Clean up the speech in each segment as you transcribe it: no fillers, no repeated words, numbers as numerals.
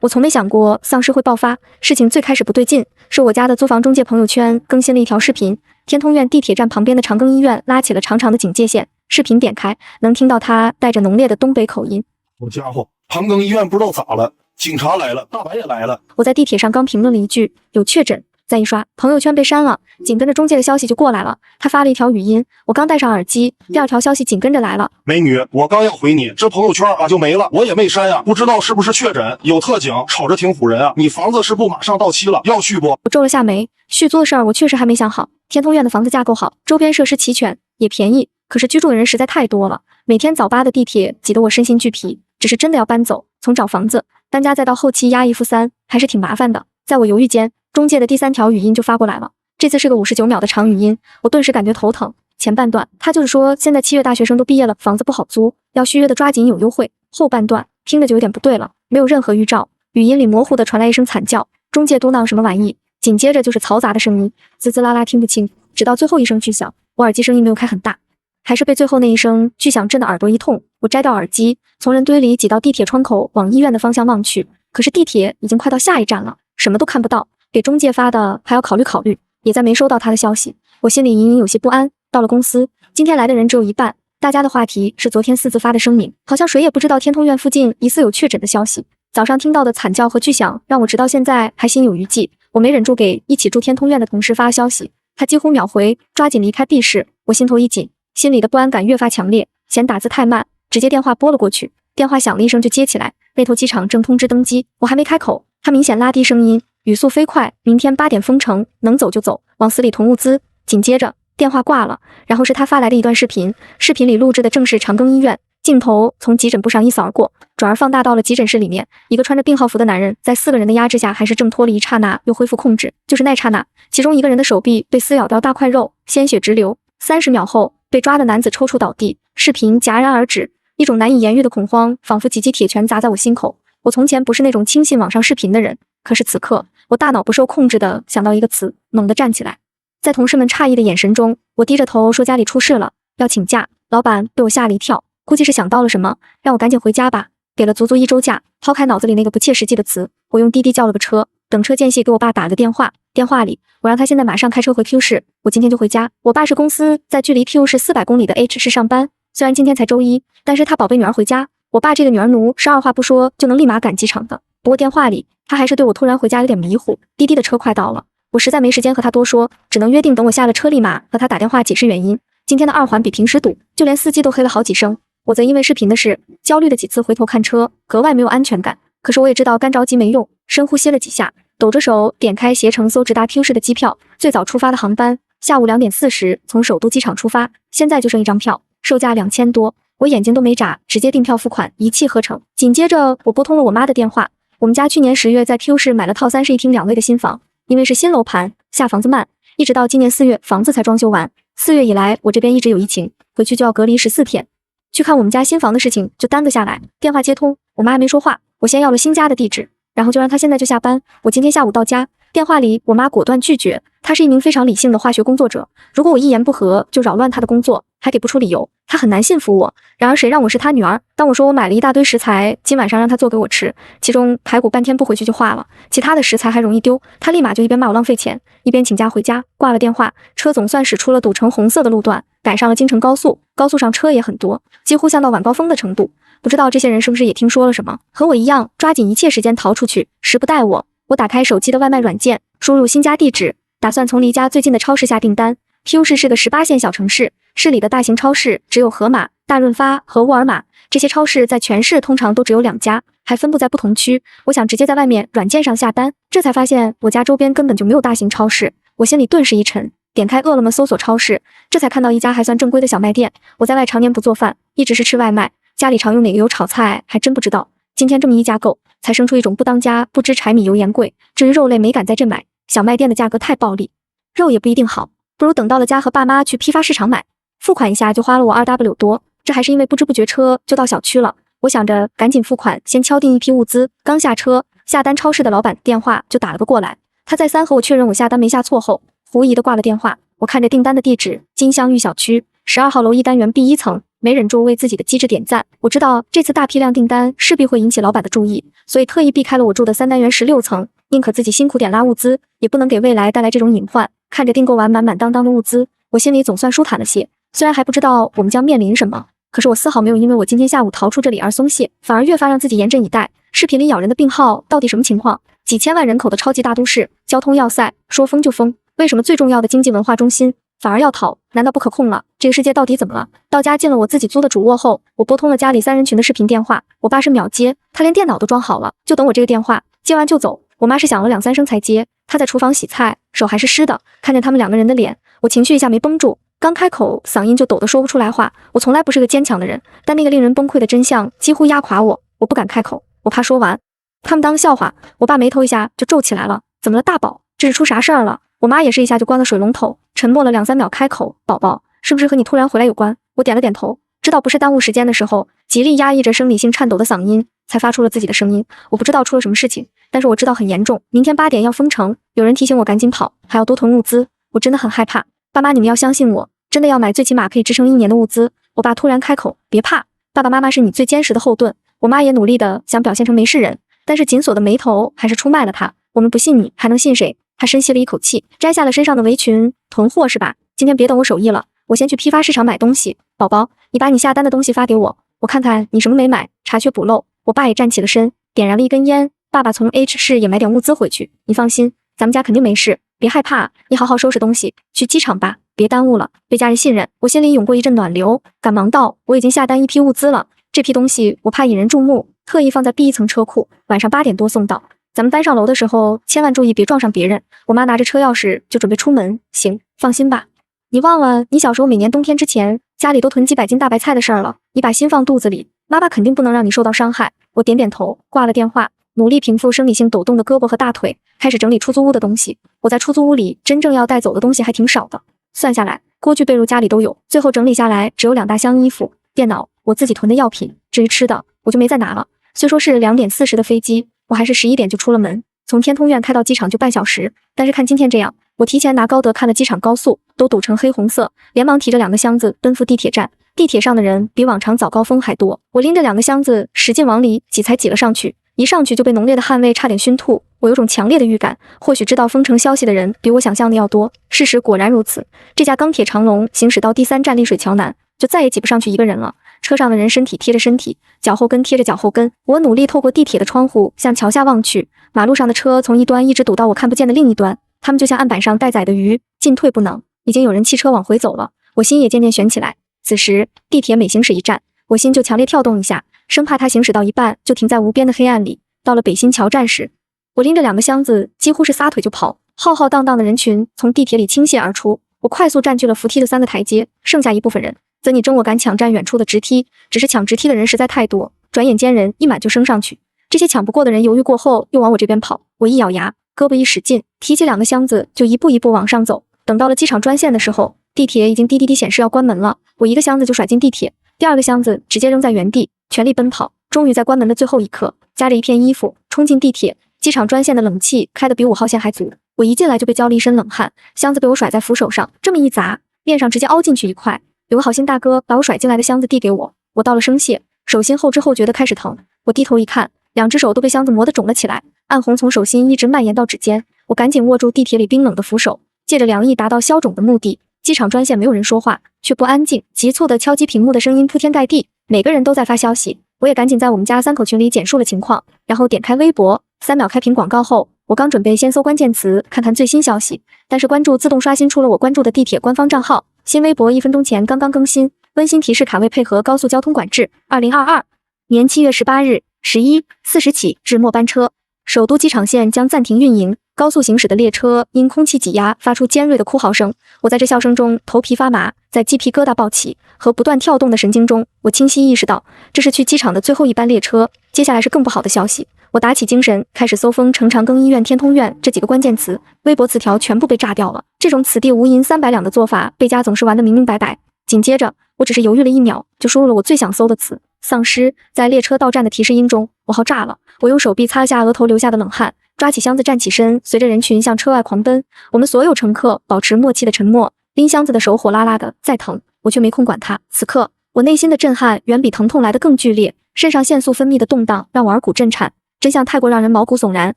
我从没想过丧尸会爆发。事情最开始不对劲，是我家的租房中介朋友圈更新了一条视频，天通苑地铁站旁边的长庚医院拉起了长长的警戒线。视频点开，能听到他带着浓烈的东北口音：好家伙，长庚医院不知道咋了，警察来了，大白也来了。我在地铁上刚评论了一句有确诊，再一刷朋友圈被删了，紧跟着中介的消息就过来了。他发了一条语音，我刚戴上耳机，第二条消息紧跟着来了：美女，我刚要回你，这朋友圈就没了，我也没删呀，不知道是不是确诊，有特警，瞅着挺唬人啊。你房子是不马上到期了，要续不？我皱了下眉，续租的事儿我确实还没想好。天通苑的房子架构好，周边设施齐全，也便宜，可是居住的人实在太多了，每天早八的地铁挤得我身心俱疲。只是真的要搬走，从找房子、搬家再到后期押一付三，还是挺麻烦的。在我犹豫间，中介的第3条语音就发过来了。这次是个59秒的长语音，我顿时感觉头疼。前半段他就是说现在7月大学生都毕业了，房子不好租，要续约的抓紧有优惠。后半段听着就有点不对了，没有任何预兆，语音里模糊的传来一声惨叫，中介嘟囔什么玩意，紧接着就是嘈杂的声音，滋滋啦啦听不清，直到最后一声巨响，我耳机声音没有开很大，还是被最后那一声巨响震得耳朵一痛。我摘掉耳机，从人堆里挤到地铁窗口，往医院的方向望去，可是地铁已经快到下一站了，什么都看不到。给中介发的还要考虑考虑，也再没收到他的消息，我心里隐隐有些不安。到了公司，今天来的人只有一半，大家的话题是昨天私自发的声明，好像谁也不知道天通苑附近疑似有确诊的消息。早上听到的惨叫和巨响让我直到现在还心有余悸，我没忍住给一起住天通苑的同事发消息，他几乎秒回，抓紧离开 B 室。我心头一紧，心里的不安感越发强烈，嫌打字太慢，直接电话拨了过去。电话响了一声就接起来，那头机场正通知登机，我还没开口，他明显拉低声音，语速飞快，明天8点封城，能走就走，往死里囤物资。紧接着电话挂了，然后是他发来的一段视频，视频里录制的正是长庚医院，镜头从急诊部上一扫而过，转而放大到了急诊室里面，一个穿着病号服的男人在4个人的压制下还是挣脱了一刹那又恢复控制，就是那刹那，其中一个人的手臂被撕咬掉大块肉，鲜血直流，30秒后被抓的男子抽搐倒地，视频戛然而止，一种难以言喻的恐慌仿佛几记铁拳砸在我心口。我从前不是那种轻信网上视频的人，可是此刻我大脑不受控制的想到一个词，猛地站起来。在同事们诧异的眼神中，我低着头说家里出事了，要请假。老板被我吓了一跳，估计是想到了什么，让我赶紧回家吧。给了足足1周假，抛开脑子里那个不切实际的词，我用滴滴叫了个车，等车间隙给我爸打了个电话。电话里我让他现在马上开车回 Q 市，我今天就回家。我爸是公司在距离 Q 市400公里的 H 市上班，虽然今天才周一，但是他宝贝女儿回家，我爸这个女儿奴是二话不说就能立马赶机场的。不过电话里他还是对我突然回家有点迷糊。滴滴的车快到了，我实在没时间和他多说，只能约定等我下了车立马和他打电话解释原因。今天的2环比平时堵，就连司机都黑了好几声。我则因为视频的事焦虑了几次，回头看车格外没有安全感。可是我也知道干着急没用，深呼吸了几下，抖着手点开携程搜直达 Q 市的机票，最早出发的航班下午2点40从首都机场出发，现在就剩一张票，售价2000多。我眼睛都没眨，直接订票付款，一气呵成。紧接着我拨通了我妈的电话，我们家去年10月在 Q 市买了套3室1厅2卫的新房，因为是新楼盘，下房子慢，一直到今年4月房子才装修完。4月以来我这边一直有疫情，回去就要隔离14天，去看我们家新房的事情就耽搁下来。电话接通，我妈还没说话，我先要了新家的地址，然后就让她现在就下班，我今天下午到家。电话里我妈果断拒绝，她是一名非常理性的化学工作者，如果我一言不合就扰乱她的工作，还给不出理由，她很难信服我。然而谁让我是她女儿，当我说我买了一大堆食材，今晚上让她做给我吃，其中排骨半天不回去就化了，其他的食材还容易丢，她立马就一边骂我浪费钱，一边请假回家。挂了电话，车总算驶出了堵成红色的路段，赶上了京承高速，高速上车也很多，几乎像到晚高峰的程度。不知道这些人是不是也听说了什么，和我一样抓紧一切时间逃出去，时不待我。我打开手机的外卖软件，输入新家地址，打算从离家最近的超市下订单。Q 市是个18线小城市，市里的大型超市只有盒马、大润发和沃尔玛，这些超市在全市通常都只有2家，还分布在不同区。我想直接在外面软件上下单，这才发现我家周边根本就没有大型超市，我心里顿时一沉。点开饿了么搜索超市，这才看到一家还算正规的小卖店。我在外常年不做饭，一直是吃外卖，家里常用哪个油炒菜还真不知道。今天这么一加购，才生出一种不当家不知柴米油盐贵。至于肉类没敢在这买，小卖店的价格太暴利，肉也不一定好，不如等到了家和爸妈去批发市场买。付款一下就花了我2W 多，这还是因为不知不觉车就到小区了。我想着赶紧付款，先敲定一批物资。刚下车，下单超市的老板电话就打了个过来，他再三和我确认我下单没下错后，狐疑的挂了电话。我看着订单的地址，金镶玉小区12号楼1单元 B1层，没忍住为自己的机智点赞。我知道这次大批量订单势必会引起老板的注意，所以特意避开了我住的3单元16层，宁可自己辛苦点拉物资，也不能给未来带来这种隐患。看着订购完满满当当的物资，我心里总算舒坦了些。虽然还不知道我们将面临什么，可是我丝毫没有因为我今天下午逃出这里而松懈，反而越发让自己严阵以待。视频里咬人的病号到底什么情况？几千万人口的超级大都市，交通要塞，说封就封，为什么最重要的经济文化中心反而要逃？难道不可控了？这个世界到底怎么了？到家进了我自己租的主卧后，我拨通了家里3人群的视频电话，我爸是秒接，他连电脑都装好了，就等我这个电话，接完就走。我妈是响了2、3声才接，她在厨房洗菜，手还是湿的。看见他们2个人的脸，我情绪一下没绷住，刚开口嗓音就抖得说不出来话。我从来不是个坚强的人，但那个令人崩溃的真相几乎压垮我，我不敢开口，我怕说完他们当笑话。我爸眉头一下就皱起来了，怎么了大宝？这是出啥事儿了？我妈也是一下就关了水龙头，沉默了2、3秒开口，宝宝，是不是和你突然回来有关？我点了点头，知道不是耽误时间的时候，极力压抑着生理性颤抖的嗓音，才发出了自己的声音。我不知道出了什么事情，但是我知道很严重，明天8点要封城，有人提醒我赶紧跑，还要多囤物资，我真的很害怕。爸妈，你们要相信我，真的要买最起码可以支撑1年的物资。我爸突然开口，别怕，爸爸妈妈是你最坚实的后盾。我妈也努力的想表现成没事人，但是紧锁的眉头还是出卖了她。我们不信你，还能信谁？她深吸了一口气，摘下了身上的围裙，囤货是吧？今天别等我手艺了，我先去批发市场买东西。宝宝，你把你下单的东西发给我，我看看你什么没买，查缺补漏。我爸也站起了身，点燃了一根烟。爸爸从 H 市也买点物资回去，你放心，咱们家肯定没事，别害怕，你好好收拾东西，去机场吧，别耽误了。对家人信任，我心里涌过一阵暖流，赶忙道，我已经下单一批物资了，这批东西我怕引人注目，特意放在 B1层车库，晚上8点多送到。咱们搬上楼的时候，千万注意别撞上别人。我妈拿着车钥匙就准备出门，行，放心吧。你忘了你小时候每年冬天之前，家里都囤几百斤大白菜的事儿了？你把心放肚子里，妈妈肯定不能让你受到伤害。我点点头，挂了电话，努力平复生理性抖动的胳膊和大腿，开始整理出租屋的东西。我在出租屋里真正要带走的东西还挺少的，算下来，锅具被褥家里都有，最后整理下来只有2大箱衣服、电脑，我自己囤的药品。至于吃的，我就没再拿了。虽说是2点40的飞机，我还是11点就出了门，从天通苑开到机场就半小时。但是看今天这样，我提前拿高德看了机场高速，都堵成黑红色，连忙提着2个箱子奔赴地铁站。地铁上的人比往常早高峰还多，我拎着2个箱子使劲往里挤，才挤了上去。一上去就被浓烈的汗味差点熏吐，我有种强烈的预感，或许知道封城消息的人比我想象的要多。事实果然如此，这架钢铁长龙行驶到第3站丽水桥南，就再也挤不上去一个人了。车上的人身体贴着身体，脚后跟贴着脚后跟。我努力透过地铁的窗户向桥下望去，马路上的车从一端一直堵到我看不见的另一端，他们就像案板上待宰的鱼，进退不能。已经有人弃车往回走了，我心也渐渐悬起来。此时地铁每行驶1站，我心就强烈跳动一下，生怕它行驶到一半就停在无边的黑暗里。到了北新桥站时，我拎着2个箱子，几乎是撒腿就跑。浩浩荡荡的人群从地铁里倾泻而出，我快速占据了扶梯的3个台阶，剩下一部分人则你争我赶抢占远处的直梯。只是抢直梯的人实在太多，转眼间人一满就升上去。这些抢不过的人犹豫过后又往我这边跑，我一咬牙，胳膊一使劲，提起2个箱子就一步一步往上走。等到了机场专线的时候，地铁已经滴滴滴显示要关门了，我1个箱子就甩进地铁，第2个箱子直接扔在原地，全力奔跑。终于在关门的最后一刻，夹着一片衣服冲进地铁。机场专线的冷气开得比5号线还足，我一进来就被浇了一身冷汗，箱子被我甩在扶手上，这么一砸，面上直接凹进去一块。有个好心大哥把我甩进来的箱子递给我，我道了声谢，手心后知后觉的开始疼。我低头一看，2只手都被箱子磨得肿了起来，暗红从手心一直蔓延到指尖。我赶紧握住地铁里冰冷的扶手，借着凉意达到消肿的目的。机场专线没有人说话，却不安静，急促的敲击屏幕的声音铺天盖地，每个人都在发消息。我也赶紧在我们家3口群里简述了情况，然后点开微博，3秒开屏广告后，我刚准备先搜关键词看看最新消息，但是关注自动刷新出了我关注的地铁官方账号，新微博1分钟前刚刚更新，温馨提示卡位配合高速交通管制，2022年7月18日11:40起至末班车，首都机场线将暂停运营，高速行驶的列车因空气挤压发出尖锐的哭嚎声。我在这笑声中头皮发麻，在鸡皮疙瘩暴起和不断跳动的神经中，我清晰意识到这是去机场的最后一班列车，接下来是更不好的消息。我打起精神，开始搜封城长庚医院、天通苑这几个关键词，微博词条全部被炸掉了。这种此地无银300两的做法，贝家总是玩得明明白白。紧接着，我只是犹豫了1秒，就输入了我最想搜的词“丧尸”。在列车到站的提示音中，我号炸了。我用手臂擦了下额头流下的冷汗，抓起箱子站起身，随着人群向车外狂奔。我们所有乘客保持默契的沉默，拎箱子的手火辣辣的，再疼，我却没空管它。此刻，我内心的震撼远比疼痛来得更剧烈，肾上腺素分泌的动荡让我耳骨震颤，真相太过让人毛骨悚然。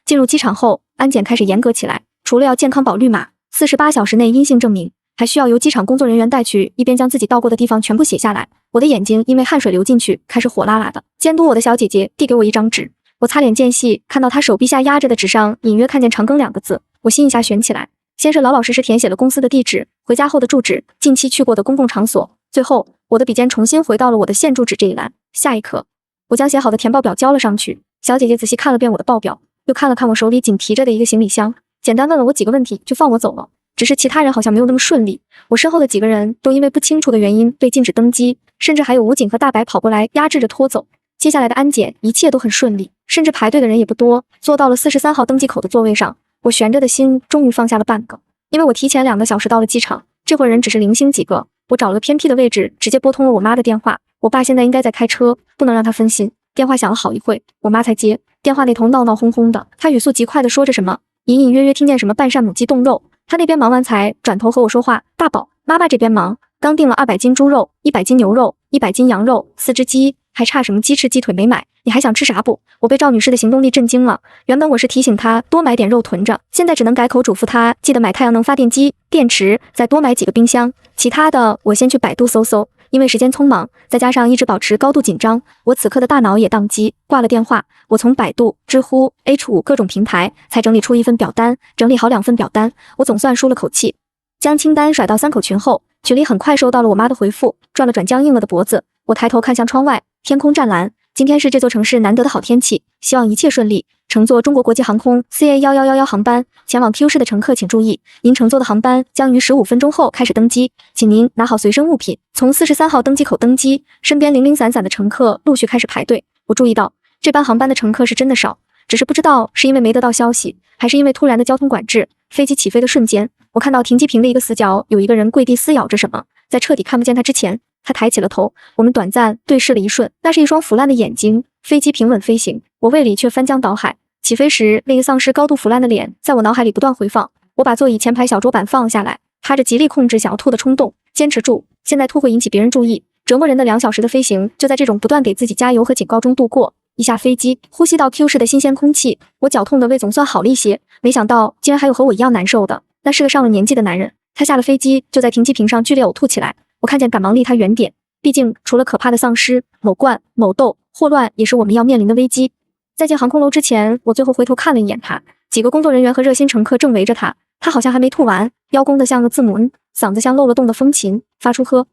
进入机场后，安检开始严格起来，除了要健康宝绿码、48小时内阴性证明，还需要由机场工作人员带去，一边将自己到过的地方全部写下来。我的眼睛因为汗水流进去开始火辣辣的。监督我的小姐姐递给我一张纸，我擦脸间隙看到她手臂下压着的纸上隐约看见长庚2个字，我心一下悬起来。先是老老实实填写了公司的地址、回家后的住址、近期去过的公共场所，最后我的笔尖重新回到了我的现住址这一栏。下一刻，我将写好的填报表交了上去。小姐姐仔细看了遍我的报表，又看了看我手里紧提着的一个行李箱，简单问了我几个问题就放我走了。只是其他人好像没有那么顺利，我身后的几个人都因为不清楚的原因被禁止登机，甚至还有武警和大白跑过来压制着拖走。接下来的安检一切都很顺利，甚至排队的人也不多，坐到了43号登机口的座位上。我悬着的心终于放下了半个，因为我提前2个小时到了机场，这会儿人只是零星几个。我找了个偏僻的位置，直接拨通了我妈的电话。我爸现在应该在开车，不能让他分心。电话响了好一会，我妈才接。电话那头闹闹哄哄的，她语速极快地说着什么，隐隐约约听见什么半扇母鸡冻肉。她那边忙完才转头和我说话，大宝，妈妈这边忙，刚订了200斤猪肉、100斤牛肉、100斤羊肉、4只鸡，还差什么鸡翅鸡腿没买，你还想吃啥不？我被赵女士的行动力震惊了。原本我是提醒她多买点肉囤着，现在只能改口嘱咐她记得买太阳能发电机、电池，再多买几个冰箱。其他的我先去百度搜搜，因为时间匆忙，再加上一直保持高度紧张，我此刻的大脑也宕机。挂了电话，我从百度、知乎、H5各种平台才整理出一份表单，整理好2份表单，我总算舒了口气。将清单甩到3口群后，群里很快收到了我妈的回复，转了转僵硬了的脖子。我抬头看向窗外，天空湛蓝，今天是这座城市难得的好天气，希望一切顺利。乘坐中国国际航空 CA1111航班前往 Q 市的乘客请注意，您乘坐的航班将于15分钟后开始登机，请您拿好随身物品，从43号登机口登机。身边零零散散的乘客陆续开始排队，我注意到这班航班的乘客是真的少，只是不知道是因为没得到消息，还是因为突然的交通管制。飞机起飞的瞬间，我看到停机坪的一个死角有一个人跪地撕咬着什么，在彻底看不见他之前，他抬起了头，我们短暂对视了一瞬，那是一双腐烂的眼睛。飞机平稳飞行，我胃里却翻江倒海。起飞时那个丧尸高度腐烂的脸在我脑海里不断回放。我把座椅前排小桌板放下来，趴着极力控制想要吐的冲动，坚持住，现在吐会引起别人注意。折磨人的2小时的飞行就在这种不断给自己加油和警告中度过。一下飞机，呼吸到 Q 市的新鲜空气，我绞痛的胃总算好了一些。没想到竟然还有和我一样难受的，那是个上了年纪的男人。他下了飞机就在停机坪上剧烈呕吐起来，我看见赶忙离他远点，毕竟除了可怕的丧尸、某冠、某斗、霍乱也是我们要面临的危机。在进航空楼之前，我最后回头看了一眼他，几个工作人员和热心乘客正围着他，他好像还没吐完，腰弓得像个字母 N， 嗓子像漏了洞的风琴，发出呵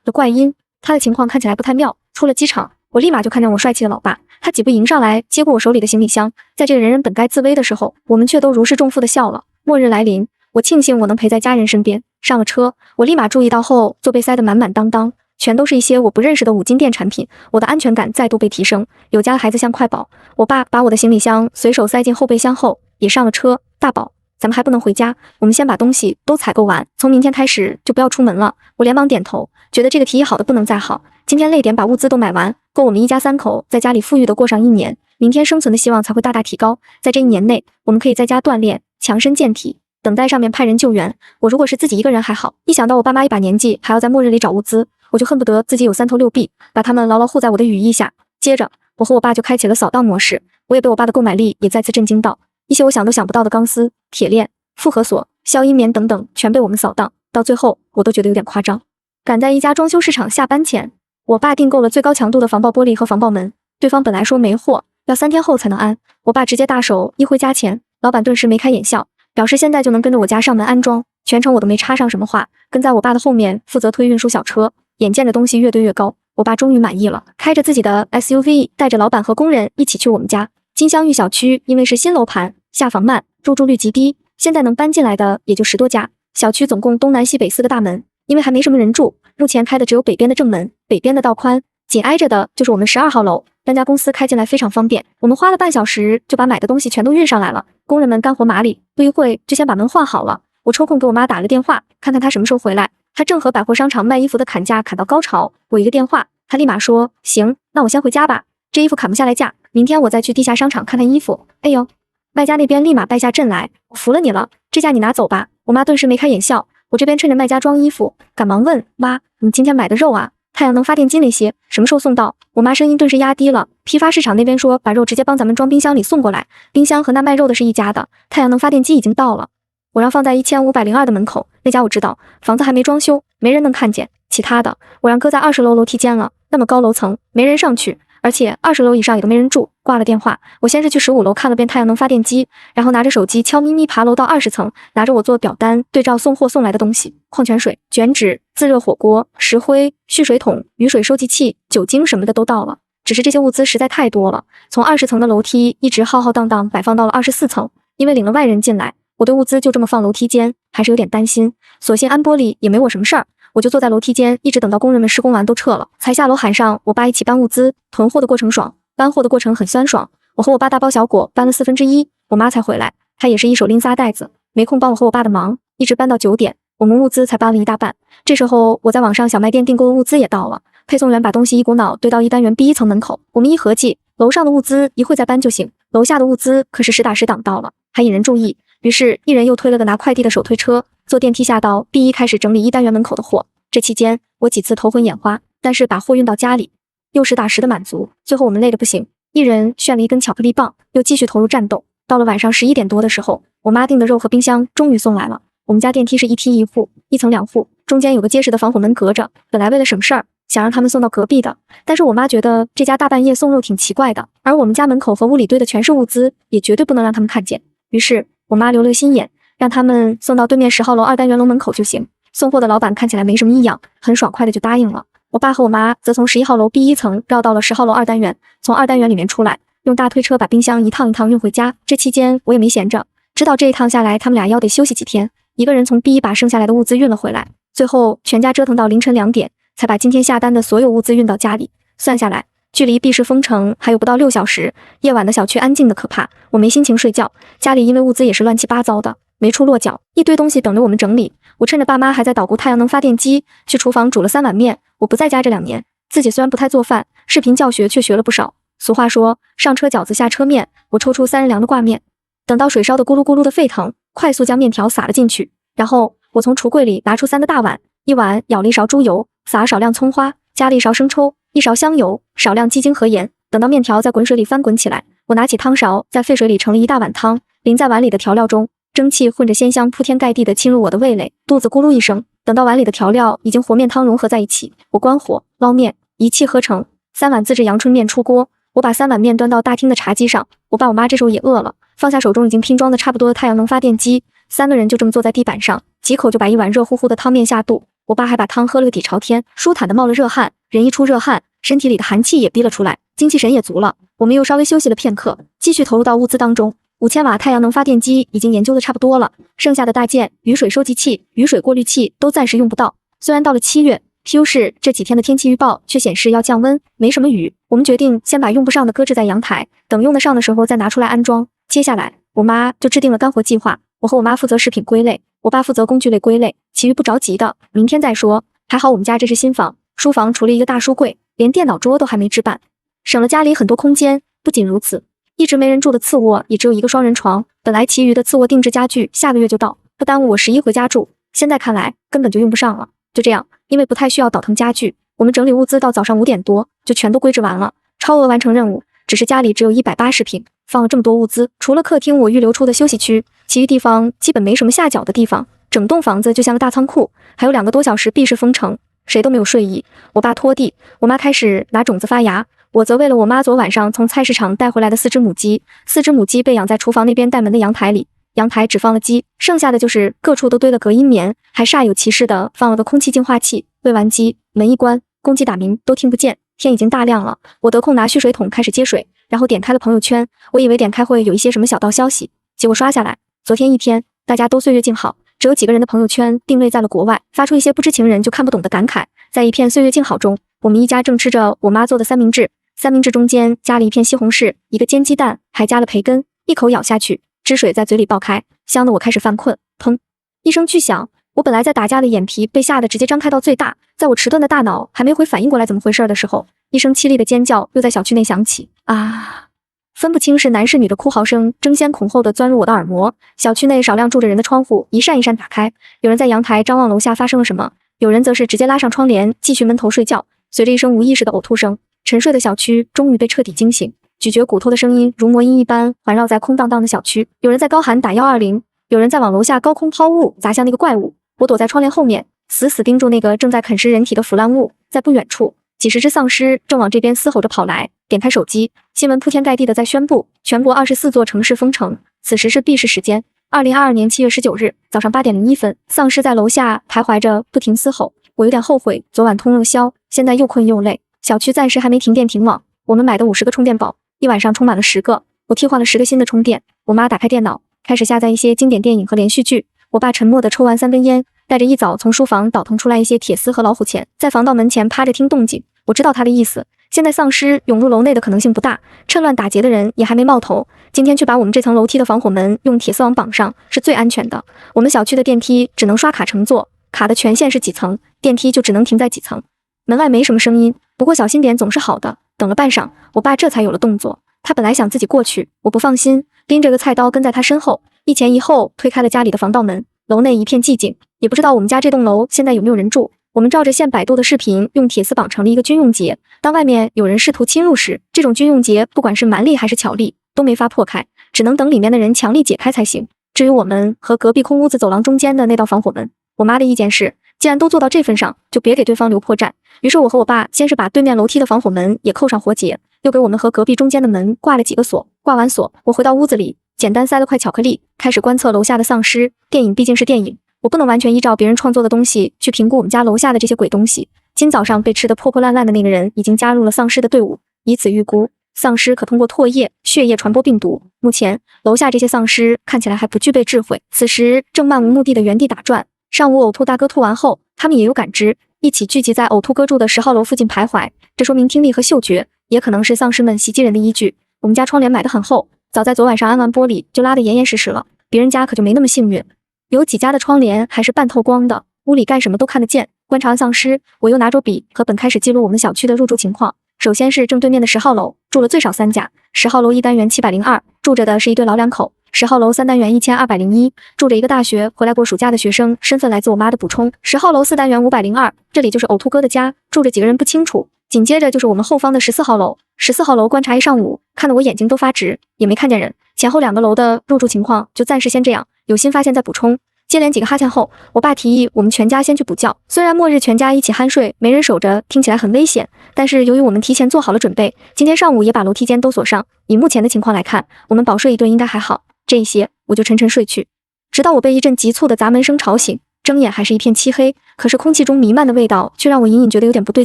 的怪音。他的情况看起来不太妙。出了机场，我立马就看见我帅气的老爸，他几步迎上来接过我手里的行李箱。在这个人人本该自危的时候，我们却都如释重负的笑了。末日来临，我庆幸我能陪在家人身边。上了车，我立马注意到后座被塞得满满当当，全都是一些我不认识的5金店产品，我的安全感再度被提升。有家的孩子像快宝。我爸把我的行李箱随手塞进后备箱后，也上了车。大宝，咱们还不能回家，我们先把东西都采购完，从明天开始就不要出门了。我连忙点头，觉得这个提议好的不能再好。今天累点把物资都买完，够我们一家3口在家里富裕的过上1年，明天生存的希望才会大大提高。在这1年内，我们可以在家锻炼，强身健体，等待上面派人救援。我如果是自己一个人还好，一想到我爸妈一把年纪还要在末日里找物资，我就恨不得自己有3头6臂，把他们牢牢护在我的羽翼下。接着，我和我爸就开启了扫荡模式，我也被我爸的购买力也再次震惊到，一些我想都想不到的钢丝、铁链、复合锁、消音棉等等全被我们扫荡，到最后我都觉得有点夸张。赶在一家装修市场下班前，我爸订购了最高强度的防爆玻璃和防爆门，对方本来说没货，要3天后才能安，我爸直接大手一挥加钱，老板顿时眉开眼笑，表示现在就能跟着我家上门安装。全程我都没插上什么话，跟在我爸的后面负责推运输小车。眼见着东西越堆越高，我爸终于满意了，开着自己的 SUV 带着老板和工人一起去我们家。金镶玉小区因为是新楼盘，下房慢，入住率极低，现在能搬进来的也就10多家。小区总共东南西北4个大门，因为还没什么人住，目前开的只有北边的正门，北边的道宽，紧挨着的就是我们12号楼。搬家公司开进来非常方便，我们花了半小时就把买的东西全都运上来了。工人们干活麻利，不一会就先把门换好了。我抽空给我妈打了电话，看看她什么时候回来。她正和百货商场卖衣服的砍价砍到高潮，我一个电话，她立马说行，那我先回家吧，这衣服砍不下来价，明天我再去地下商场看看衣服。哎呦，卖家那边立马败下阵来，我服了你了，这价你拿走吧。我妈顿时眉开眼笑，我这边趁着卖家装衣服，赶忙问妈，你今天买的肉啊，太太阳能发电机那些什么时候送到？我妈声音顿时压低了。批发市场那边说把肉直接帮咱们装冰箱里送过来，冰箱和那卖肉的是一家的，太阳能发电机已经到了。我让放在1502的门口，那家我知道，房子还没装修，没人能看见。其他的，我让搁在20楼楼梯间了，那么高楼层，没人上去，而且20楼以上也都没人住。挂了电话，我先是去15楼看了遍太阳能发电机，然后拿着手机悄咪咪爬楼到20层，拿着我做表单对照送货送来的东西，矿泉水、卷纸、自热火锅、石灰、蓄水桶、雨水收集器、酒精什么的都到了。只是这些物资实在太多了，从20层的楼梯一直浩浩荡荡摆放到了24层。因为领了外人进来，我对物资就这么放楼梯间还是有点担心。所幸安玻璃也没我什么事儿，我就坐在楼梯间一直等到工人们施工完都撤了，才下楼喊上我爸一起搬物资。囤货的过程爽，搬货的过程很酸爽。我和我爸大包小裹搬了1/4，我妈才回来，她也是一手拎仨袋子，没空帮我和我爸的忙，一直搬到9点，我们物资才搬了一大半。这时候我在网上小卖店订购的物资也到了，配送员把东西一股脑堆到1单元 B1层门口。我们一合计，楼上的物资一会再搬就行，楼下的物资可是实打实挡到了，还引人注意。于是一人又推了个拿快递的手推车，坐电梯下到 B1开始整理1单元门口的货。这期间我几次头昏眼花，但是把货运到家里又实打实的满足。最后我们累得不行，一人炫了一根巧克力棒，又继续投入战斗。到了晚上11点多的时候，我妈订的肉和冰箱终于送来了。我们家电梯是1梯1户，1层2户，中间有个结实的防火门隔着。本来为了省事儿，想让他们送到隔壁的，但是我妈觉得这家大半夜送肉挺奇怪的，而我们家门口和屋里堆的全是物资，也绝对不能让他们看见。于是我妈留了心眼，让他们送到对面10号楼2单元楼门口就行。送货的老板看起来没什么异样，很爽快的就答应了。我爸和我妈则从11号楼 B1层绕到了10号楼2单元，从2单元里面出来，用大推车把冰箱一趟一趟运回家。这期间我也没闲着，知道这一趟下来他们俩要得休息几天，一个人从 B1把剩下来的物资运了回来。最后全家折腾到凌晨2点，才把今天下单的所有物资运到家里。算下来距离闭市封城还有不到6小时，夜晚的小区安静的可怕，我没心情睡觉，家里因为物资也是乱七八糟的，没处落脚，一堆东西等着我们整理。我趁着爸妈还在捣鼓太阳能发电机，去厨房煮了3碗面。我不在家这2年，自己虽然不太做饭，视频教学却学了不少。俗话说上车饺子下车面，我抽出3人量的挂面，等到水烧的咕噜咕噜的沸腾，快速将面条撒了进去，然后我从橱柜里拿出3个大碗，一碗舀了一勺猪油，撒了少量葱花，加了一勺生抽，一勺香油，少量鸡精和盐。等到面条在滚水里翻滚起来，我拿起汤勺在沸水里盛了一大碗汤，淋在碗里的调料中，蒸汽混着鲜香铺天盖地地侵入我的味蕾，肚子咕噜一声。等到碗里的调料已经和面汤融合在一起，我关火捞面，一气呵成，3碗自制阳春面出锅。我把3碗面端到大厅的茶几上，我爸我妈这时候也饿了，放下手中已经拼装的差不多的太阳能发电机，3个人就这么坐在地板上，几口就把一碗热乎乎的汤面下肚。我爸还把汤喝了个底朝天，舒坦的冒了热汗，人一出热汗，身体里的寒气也逼了出来，精气神也足了。我们又稍微休息了片刻，继续投入到物资当中。5000瓦太阳能发电机已经研究的差不多了，剩下的大件、雨水收集器、雨水过滤器都暂时用不到。虽然到了7月，PU 市这几天的天气预报却显示要降温，没什么雨。我们决定先把用不上的搁置在阳台，等用得上的时候再拿出来安装。接下来我妈就制定了干活计划，我和我妈负责食品归类，我爸负责工具类归类，其余不着急的明天再说。还好我们家这是新房，书房除了一个大书柜，连电脑桌都还没置办，省了家里很多空间。不仅如此，一直没人住的次卧也只有一个双人床，本来其余的次卧定制家具下个月就到，不耽误我11回家住，现在看来根本就用不上了。就这样，因为不太需要倒腾家具，我们整理物资到早上5点多就全都归置完了，超额完成任务。只是家里只有180平，放了这么多物资，除了客厅我预留出的休息区，其余地方基本没什么下脚的地方，整栋房子就像个大仓库。还有2个多小时闭市封城，谁都没有睡意。我爸拖地，我妈开始拿种子发芽，我则为了我妈昨晚上从菜市场带回来的4只母鸡，4只母鸡被养在厨房那边带门的阳台里，阳台只放了鸡，剩下的就是各处都堆了隔音棉，还煞有其事的放了个空气净化器。喂完鸡，门一关，公鸡打鸣都听不见。天已经大亮了，我得空拿蓄水桶开始接水，然后点开了朋友圈，我以为点开会有一些什么小道消息，结果刷下来，昨天一天大家都岁月静好，只有几个人的朋友圈定位在了国外，发出一些不知情人就看不懂的感慨。在一片岁月静好中，我们一家正吃着我妈做的三明治，三明治中间加了一片西红柿，一个煎鸡蛋，还加了培根，一口咬下去，汁水在嘴里爆开，香得我开始犯困。砰一声巨响，我本来在打架的眼皮被吓得直接张开到最大，在我迟钝的大脑还没回反应过来怎么回事的时候，一声凄厉的尖叫又在小区内响起。啊！分不清是男是女的哭嚎声争先恐后的钻入我的耳膜。小区内少量住着人的窗户一扇一扇打开，有人在阳台张望楼下发生了什么，有人则是直接拉上窗帘继续闷头睡觉。随着一声无意识的呕吐声，沉睡的小区终于被彻底惊醒。咀嚼骨头的声音如魔音一般环绕在空荡荡的小区，有人在高喊打120，有人在往楼下高空抛物砸向那个怪物。我躲在窗帘后面，死死盯住那个正在啃食人体的腐烂物。在不远处，几十只丧尸正往这边嘶吼着跑来。点开手机，新闻铺天盖地的在宣布全国24座城市封城。此时是闭市时间，2022年7月19日早上8点01分，丧尸在楼下徘徊着不停嘶吼。我有点后悔昨晚通了宵，现在又困又累。小区暂时还没停电停网，我们买的50个充电宝一晚上充满了10个，我替换了10个新的充电。我妈打开电脑，开始下载一些经典电影和连续剧。我爸沉默地抽完3根烟，带着一早从书房倒腾出来一些铁丝和老虎钳，在防盗门前趴着听动静。我知道他的意思，现在丧尸涌入楼内的可能性不大，趁乱打劫的人也还没冒头。今天去把我们这层楼梯的防火门用铁丝网绑上是最安全的。我们小区的电梯只能刷卡乘坐，卡的权限是几层，电梯就只能停在几层。门外没什么声音，不过小心点总是好的。等了半晌，我爸这才有了动作。他本来想自己过去，我不放心，拎着个菜刀跟在他身后，一前一后推开了家里的防盗门。楼内一片寂静，也不知道我们家这栋楼现在有没有人住。我们照着限摆渡的视频，用铁丝绑成了一个军用结。当外面有人试图侵入时，这种军用结不管是蛮力还是巧力，都没法破开，只能等里面的人强力解开才行。至于我们和隔壁空屋子走廊中间的那道防火门，我妈的意见是，既然都做到这份上，就别给对方留破绽。于是我和我爸先是把对面楼梯的防火门也扣上活结，又给我们和隔壁中间的门挂了几个锁。挂完锁，我回到屋子里，简单塞了块巧克力，开始观测楼下的丧尸。电影毕竟是电影，我不能完全依照别人创作的东西去评估我们家楼下的这些鬼东西。今早上被吃得破破烂烂的那个人已经加入了丧尸的队伍，以此预估，丧尸可通过唾液、血液传播病毒。目前楼下这些丧尸看起来还不具备智慧，此时正漫无目的的原地打转。上午呕吐大哥吐完后，他们也有感知，一起聚集在呕吐哥住的10号楼附近徘徊，这说明听力和嗅觉，也可能是丧尸们袭击人的依据。我们家窗帘买得很厚，早在昨晚上安完玻璃就拉得严严实实了，别人家可就没那么幸运。有几家的窗帘还是半透光的，屋里干什么都看得见。观察完丧尸，我又拿着笔和本开始记录我们小区的入住情况。首先是正对面的10号楼，住了最少3家。10号楼1单元702，住着的是一对老两口。10号楼3单元1201，住着一个大学回来过暑假的学生，身份来自我妈的补充。10号楼4单元502，这里就是呕吐哥的家，住着几个人不清楚。紧接着就是我们后方的14号楼，14号楼观察一上午，看得我眼睛都发直，也没看见人。前后2个楼的入住情况就暂时先这样，有新发现再补充。接连几个哈欠后，我爸提议我们全家先去补觉。虽然末日全家一起酣睡，没人守着，听起来很危险，但是由于我们提前做好了准备，今天上午也把楼梯间都锁上。以目前的情况来看，我们饱睡一顿应该还好。这一些我就沉沉睡去，直到我被一阵急促的砸门声吵醒。睁眼还是一片漆黑，可是空气中弥漫的味道却让我隐隐觉得有点不对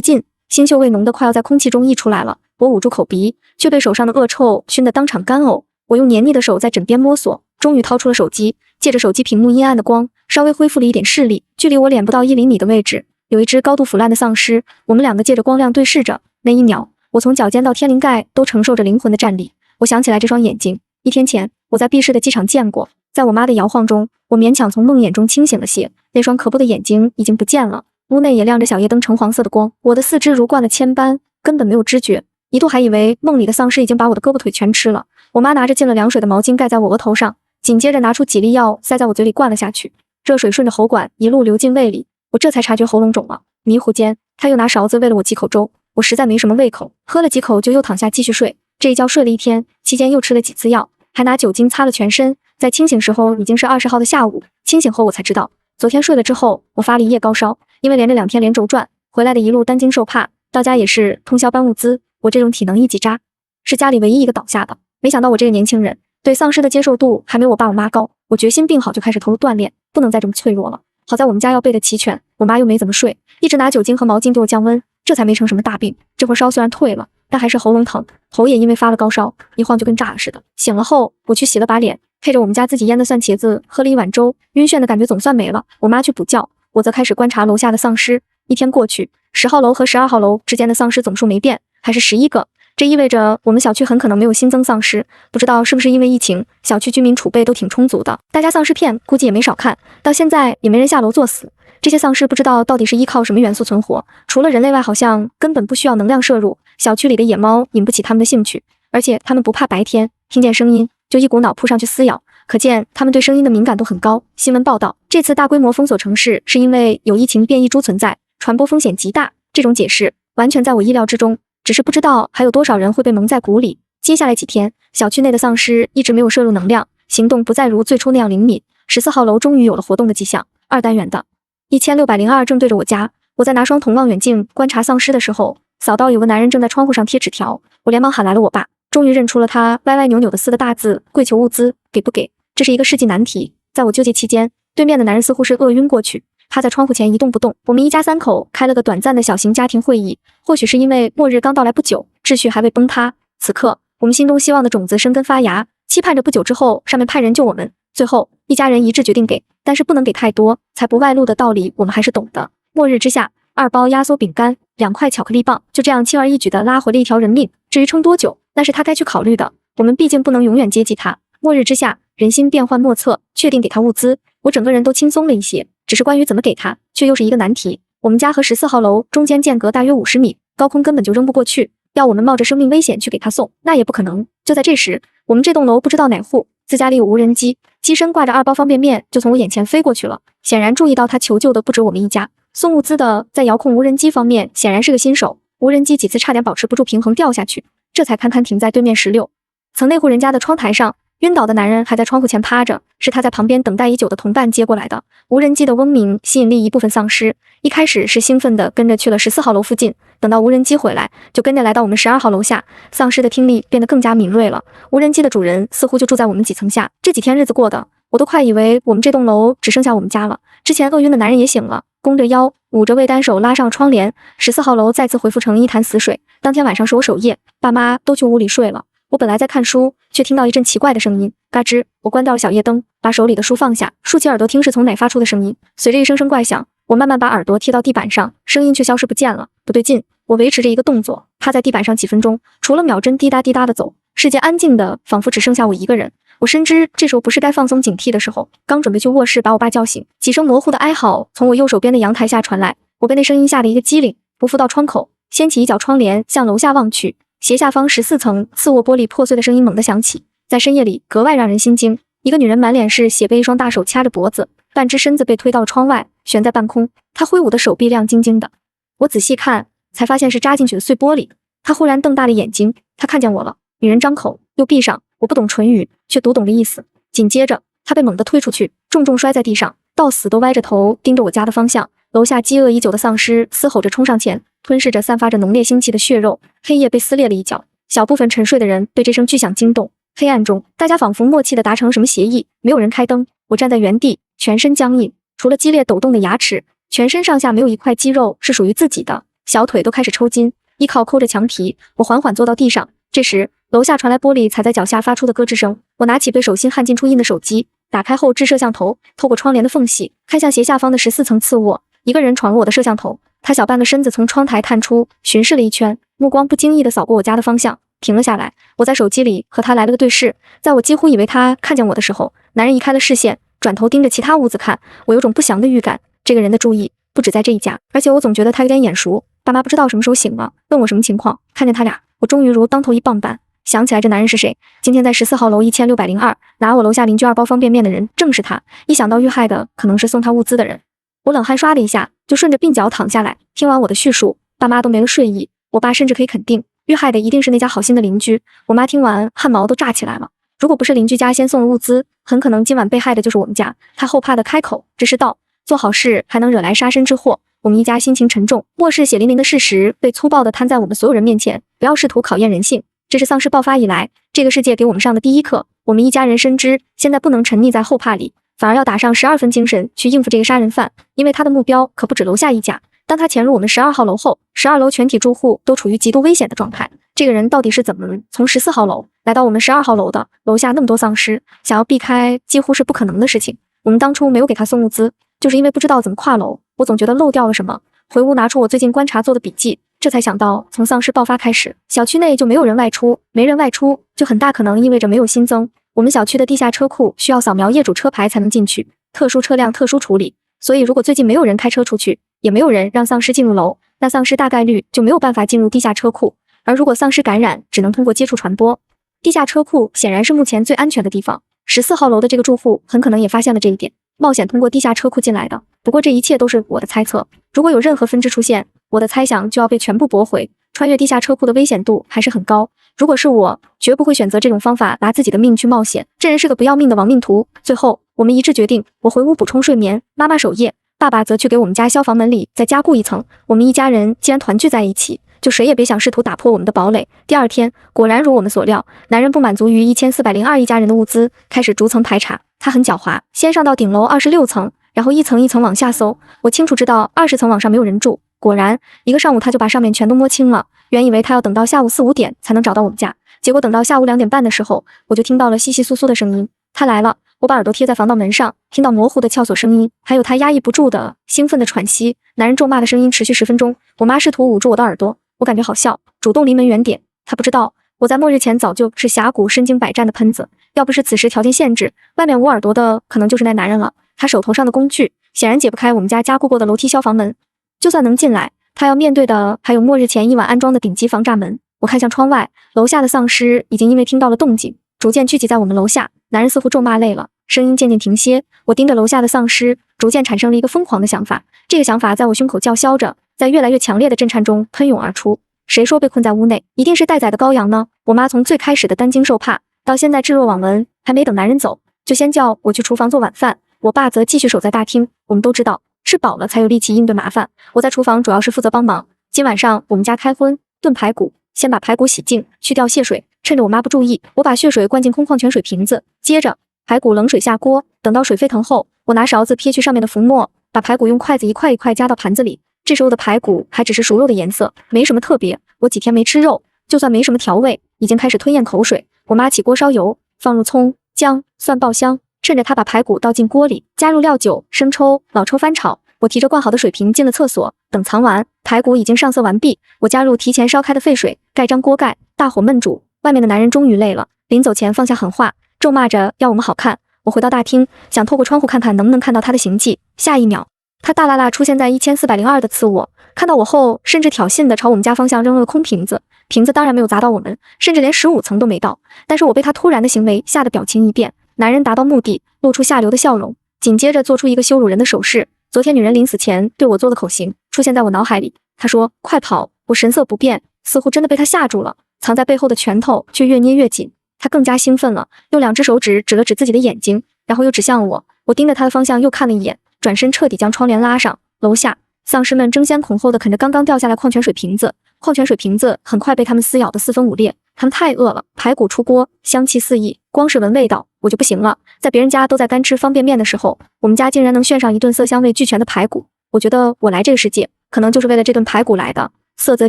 劲，腥臭味浓得快要在空气中溢出来了。我捂住口鼻，却被手上的恶臭熏得当场干呕。我用黏腻的手在枕边摸索，终于掏出了手机，借着手机屏幕阴暗的光，稍微恢复了一点视力。距离我脸不到1厘米的位置，有一只高度腐烂的丧尸。我们2个借着光亮对视着，那一秒，我从脚尖到天灵盖都承受着灵魂的战栗。我想起来这双眼睛，1天前我在闭市的机场见过，在我妈的摇晃中，我勉强从梦魇中清醒了些。那双可怖的眼睛已经不见了，屋内也亮着小夜灯橙黄色的光。我的四肢如灌了铅般，根本没有知觉，一度还以为梦里的丧尸已经把我的胳膊腿全吃了。我妈拿着浸了凉水的毛巾盖在我额头上，紧接着拿出几粒药塞在我嘴里灌了下去，热水顺着喉管一路流进胃里，我这才察觉喉咙肿了。迷糊间，她又拿勺子喂了我几口粥，我实在没什么胃口，喝了几口就又躺下继续睡。这一觉睡了1天，期间又吃了几次药，还拿酒精擦了全身。在清醒时候已经是20号的下午，清醒后我才知道，昨天睡了之后我发了一夜高烧，因为连着2天连轴转，回来的一路担惊受怕，到家也是通宵搬物资。我这种体能一级渣，是家里唯一一个倒下的。没想到我这个年轻人对丧尸的接受度还没我爸我妈高，我决心病好就开始投入锻炼，不能再这么脆弱了。好在我们家药备的齐全，我妈又没怎么睡，一直拿酒精和毛巾给我降温，这才没成什么大病。这会烧虽然退了，但还是喉咙疼，头也因为发了高烧，一晃就跟炸了似的。醒了后，我去洗了把脸，配着我们家自己腌的蒜茄子，喝了一碗粥，晕眩的感觉总算没了。我妈去补觉，我则开始观察楼下的丧尸。1天过去，10号楼和12号楼之间的丧尸总数没变，还是11个。这意味着我们小区很可能没有新增丧尸，不知道是不是因为疫情，小区居民储备都挺充足的，大家丧尸片估计也没少看，到现在也没人下楼作死。这些丧尸不知道到底是依靠什么元素存活，除了人类外，好像根本不需要能量摄入，小区里的野猫引不起他们的兴趣，而且他们不怕白天，听见声音就一股脑扑上去撕咬，可见他们对声音的敏感度很高。新闻报道，这次大规模封锁城市是因为有疫情变异株存在，传播风险极大。这种解释完全在我意料之中，只是不知道还有多少人会被蒙在鼓里。接下来几天，小区内的丧尸一直没有摄入能量，行动不再如最初那样灵敏。14号楼终于有了活动的迹象，2单元的1602正对着我家。我在拿双筒望远镜观察丧尸的时候，扫到有个男人正在窗户上贴纸条，我连忙喊来了我爸，终于认出了他歪歪扭扭的撕的大字“跪求物资，给不给”，这是一个世纪难题。在我纠结期间，对面的男人似乎是饿晕过去，他在窗户前一动不动。我们一家3口开了个短暂的小型家庭会议，或许是因为末日刚到来不久，秩序还未崩塌。此刻，我们心中希望的种子生根发芽，期盼着不久之后上面派人救我们。最后，一家人一致决定给，但是不能给太多，才不外露的道理我们还是懂的。末日之下，2包压缩饼干，2块巧克力棒，就这样轻而易举地拉回了一条人命。至于撑多久，那是他该去考虑的。我们毕竟不能永远接济他。末日之下，人心变幻莫测，确定给他物资，我整个人都轻松了一些。只是关于怎么给他，却又是一个难题。我们家和14号楼中间间隔大约50米，高空根本就扔不过去，要我们冒着生命危险去给他送，那也不可能。就在这时，我们这栋楼不知道哪户自家里有无人机，机身挂着2包方便面，就从我眼前飞过去了。显然注意到他求救的不止我们一家。送物资的在遥控无人机方面显然是个新手，无人机几次差点保持不住平衡掉下去，这才堪堪停在对面16层那户人家的窗台上。晕倒的男人还在窗户前趴着，是他在旁边等待已久的同伴接过来的。无人机的嗡鸣吸引力一部分丧尸，一开始是兴奋地跟着去了14号楼附近，等到无人机回来，就跟着来到我们12号楼下。丧尸的听力变得更加敏锐了，无人机的主人似乎就住在我们几层下。这几天日子过的，我都快以为我们这栋楼只剩下我们家了。之前饿晕的男人也醒了，弓着腰，捂着未单手拉上窗帘。14号楼再次恢复成一潭死水。当天晚上是我守夜，爸妈都去屋里睡了。我本来在看书，却听到一阵奇怪的声音，嘎吱！我关掉了小夜灯，把手里的书放下，竖起耳朵听是从哪发出的声音。随着一声声怪响，我慢慢把耳朵贴到地板上，声音却消失不见了。不对劲！我维持着一个动作，趴在地板上几分钟，除了秒针滴答滴答的走，世界安静的仿佛只剩下我一个人。我深知这时候不是该放松警惕的时候，刚准备去卧室把我爸叫醒，几声模糊的哀嚎从我右手边的阳台下传来，我被那声音吓得一个机灵，匍匐到窗口，掀起一角窗帘向楼下望去。斜下方14层次卧玻璃破碎的声音猛地响起，在深夜里格外让人心惊。一个女人满脸是血，被一双大手掐着脖子，半只身子被推到了窗外，悬在半空。她挥舞的手臂亮晶晶的，我仔细看才发现是扎进去的碎玻璃。她忽然瞪大了眼睛，她看见我了。女人张口又闭上，我不懂唇语，却读懂了意思。紧接着，她被猛地推出去，重重摔在地上，到死都歪着头盯着我家的方向。楼下饥饿已久的丧尸嘶吼着冲上前，吞噬着散发着浓烈腥气的血肉。黑夜被撕裂了一角，小部分沉睡的人被这声巨响惊动。黑暗中，大家仿佛默契地达成了什么协议，没有人开灯。我站在原地，全身僵硬，除了激烈抖动的牙齿，全身上下没有一块肌肉是属于自己的，小腿都开始抽筋，依靠抠着墙皮，我缓缓坐到地上。这时，楼下传来玻璃踩在脚下发出的咯吱声。我拿起被手心焊进出印的手机，打开后置摄像头，透过窗帘的缝隙，看向斜下方的14层次卧。一个人闯入我的摄像头，他小半个身子从窗台探出，巡视了一圈，目光不经意地扫过我家的方向，停了下来。我在手机里和他来了个对视，在我几乎以为他看见我的时候，男人移开了视线，转头盯着其他屋子看。我有种不祥的预感，这个人的注意不止在这一家，而且我总觉得他有点眼熟。爸妈不知道什么时候醒了，问我什么情况，看见他俩，我终于如当头一棒般想起来这男人是谁。今天在14号楼1602拿我楼下邻居2包方便面的人正是他，一想到遇害的可能是送他物资的人，我冷汗刷了一下，就顺着鬓角躺下来。听完我的叙述，爸妈都没了睡意。我爸甚至可以肯定，遇害的一定是那家好心的邻居。我妈听完，汗毛都炸起来了。如果不是邻居家先送了物资，很可能今晚被害的就是我们家。她后怕的开口，这是道，做好事还能惹来杀身之祸。我们一家心情沉重，末世血淋淋的事实被粗暴地摊在我们所有人面前。不要试图考验人性，这是丧尸爆发以来这个世界给我们上的第一课。我们一家人深知，现在不能沉溺在后怕里，反而要打上12分精神去应付这个杀人犯，因为他的目标可不止楼下一家。当他潜入我们12号楼后，12楼全体住户都处于极度危险的状态。这个人到底是怎么从14号楼来到我们12号楼的？楼下那么多丧尸，想要避开几乎是不可能的事情。我们当初没有给他送物资，就是因为不知道怎么跨楼。我总觉得漏掉了什么，回屋拿出我最近观察做的笔记，这才想到从丧尸爆发开始，小区内就没有人外出，没人外出就很大可能意味着没有新增。我们小区的地下车库需要扫描业主车牌才能进去，特殊车辆特殊处理，所以如果最近没有人开车出去，也没有人让丧尸进入楼，那丧尸大概率就没有办法进入地下车库。而如果丧尸感染，只能通过接触传播。地下车库显然是目前最安全的地方。14号楼的这个住户很可能也发现了这一点，冒险通过地下车库进来的。不过这一切都是我的猜测，如果有任何分支出现，我的猜想就要被全部驳回。穿越地下车库的危险度还是很高，如果是我，绝不会选择这种方法拿自己的命去冒险。这人是个不要命的亡命徒。最后，我们一致决定，我回屋补充睡眠，妈妈守夜，爸爸则去给我们家消防门里再加固一层。我们一家人既然团聚在一起，就谁也别想试图打破我们的堡垒。第二天，果然如我们所料，男人不满足于1402一家人的物资，开始逐层排查。他很狡猾，先上到顶楼26层，然后一层一层往下搜。我清楚知道20层往上没有人住。果然，一个上午他就把上面全都摸清了。原以为他要等到下午4、5点才能找到我们家，结果等到下午2点半的时候，我就听到了窸窸窣窣的声音。他来了，我把耳朵贴在防盗门上，听到模糊的撬锁声音，还有他压抑不住的兴奋的喘息。男人咒骂的声音持续10分钟。我妈试图捂住我的耳朵，我感觉好笑，主动离门远点。她不知道，我在末日前早就是峡谷身经百战的喷子，要不是此时条件限制，外面捂耳朵的可能就是那男人了。他手头上的工具显然解不开我们家加固过的楼梯消防门，就算能进来，他要面对的还有末日前一晚安装的顶级防炸门。我看向窗外，楼下的丧尸已经因为听到了动静，逐渐聚集在我们楼下。男人似乎咒骂累了，声音渐渐停歇。我盯着楼下的丧尸，逐渐产生了一个疯狂的想法。这个想法在我胸口叫嚣着，在越来越强烈的震颤中喷涌而出。谁说被困在屋内一定是待宰的羔羊呢？我妈从最开始的担惊受怕，到现在置若罔闻，还没等男人走，就先叫我去厨房做晚饭。我爸则继续守在大厅。我们都知道，吃饱了才有力气应对麻烦。我在厨房主要是负责帮忙。今晚上我们家开荤，炖排骨。先把排骨洗净，去掉血水。趁着我妈不注意，我把血水灌进空矿泉水瓶子，接着排骨冷水下锅。等到水沸腾后，我拿勺子撇去上面的浮沫，把排骨用筷子一块一块夹到盘子里。这时候的排骨还只是熟肉的颜色，没什么特别。我几天没吃肉，就算没什么调味，已经开始吞咽口水。我妈起锅烧油，放入葱、姜、蒜爆香。趁着她把排骨倒进锅里，加入料酒、生抽、老抽翻炒。我提着灌好的水瓶进了厕所，等藏完，排骨已经上色完毕。我加入提前烧开的沸水，盖张锅盖，大火焖煮。外面的男人终于累了，临走前放下狠话，咒骂着要我们好看。我回到大厅，想透过窗户看看能不能看到他的行迹。下一秒，他大剌剌出现在1402的次卧，看到我后，甚至挑衅地朝我们家方向扔了个空瓶子。瓶子当然没有砸到我们，甚至连15层都没到。但是我被他突然的行为吓得表情一变。男人达到目的，露出下流的笑容，紧接着做出一个羞辱人的手势。昨天女人临死前对我做的口型出现在我脑海里。她说快跑，我神色不变，似乎真的被她吓住了，藏在背后的拳头却越捏越紧。她更加兴奋了，用2只手指指了指自己的眼睛，然后又指向我。我盯着她的方向又看了一眼，转身彻底将窗帘拉上。楼下丧尸们争先恐后的啃着刚刚掉下来矿泉水瓶子，矿泉水瓶子很快被他们撕咬得4分5裂。他们太饿了，排骨出锅，香气四溢，光是闻味道我就不行了。在别人家都在干吃方便面的时候，我们家竟然能炫上一顿色香味俱全的排骨。我觉得我来这个世界可能就是为了这顿排骨来的。色泽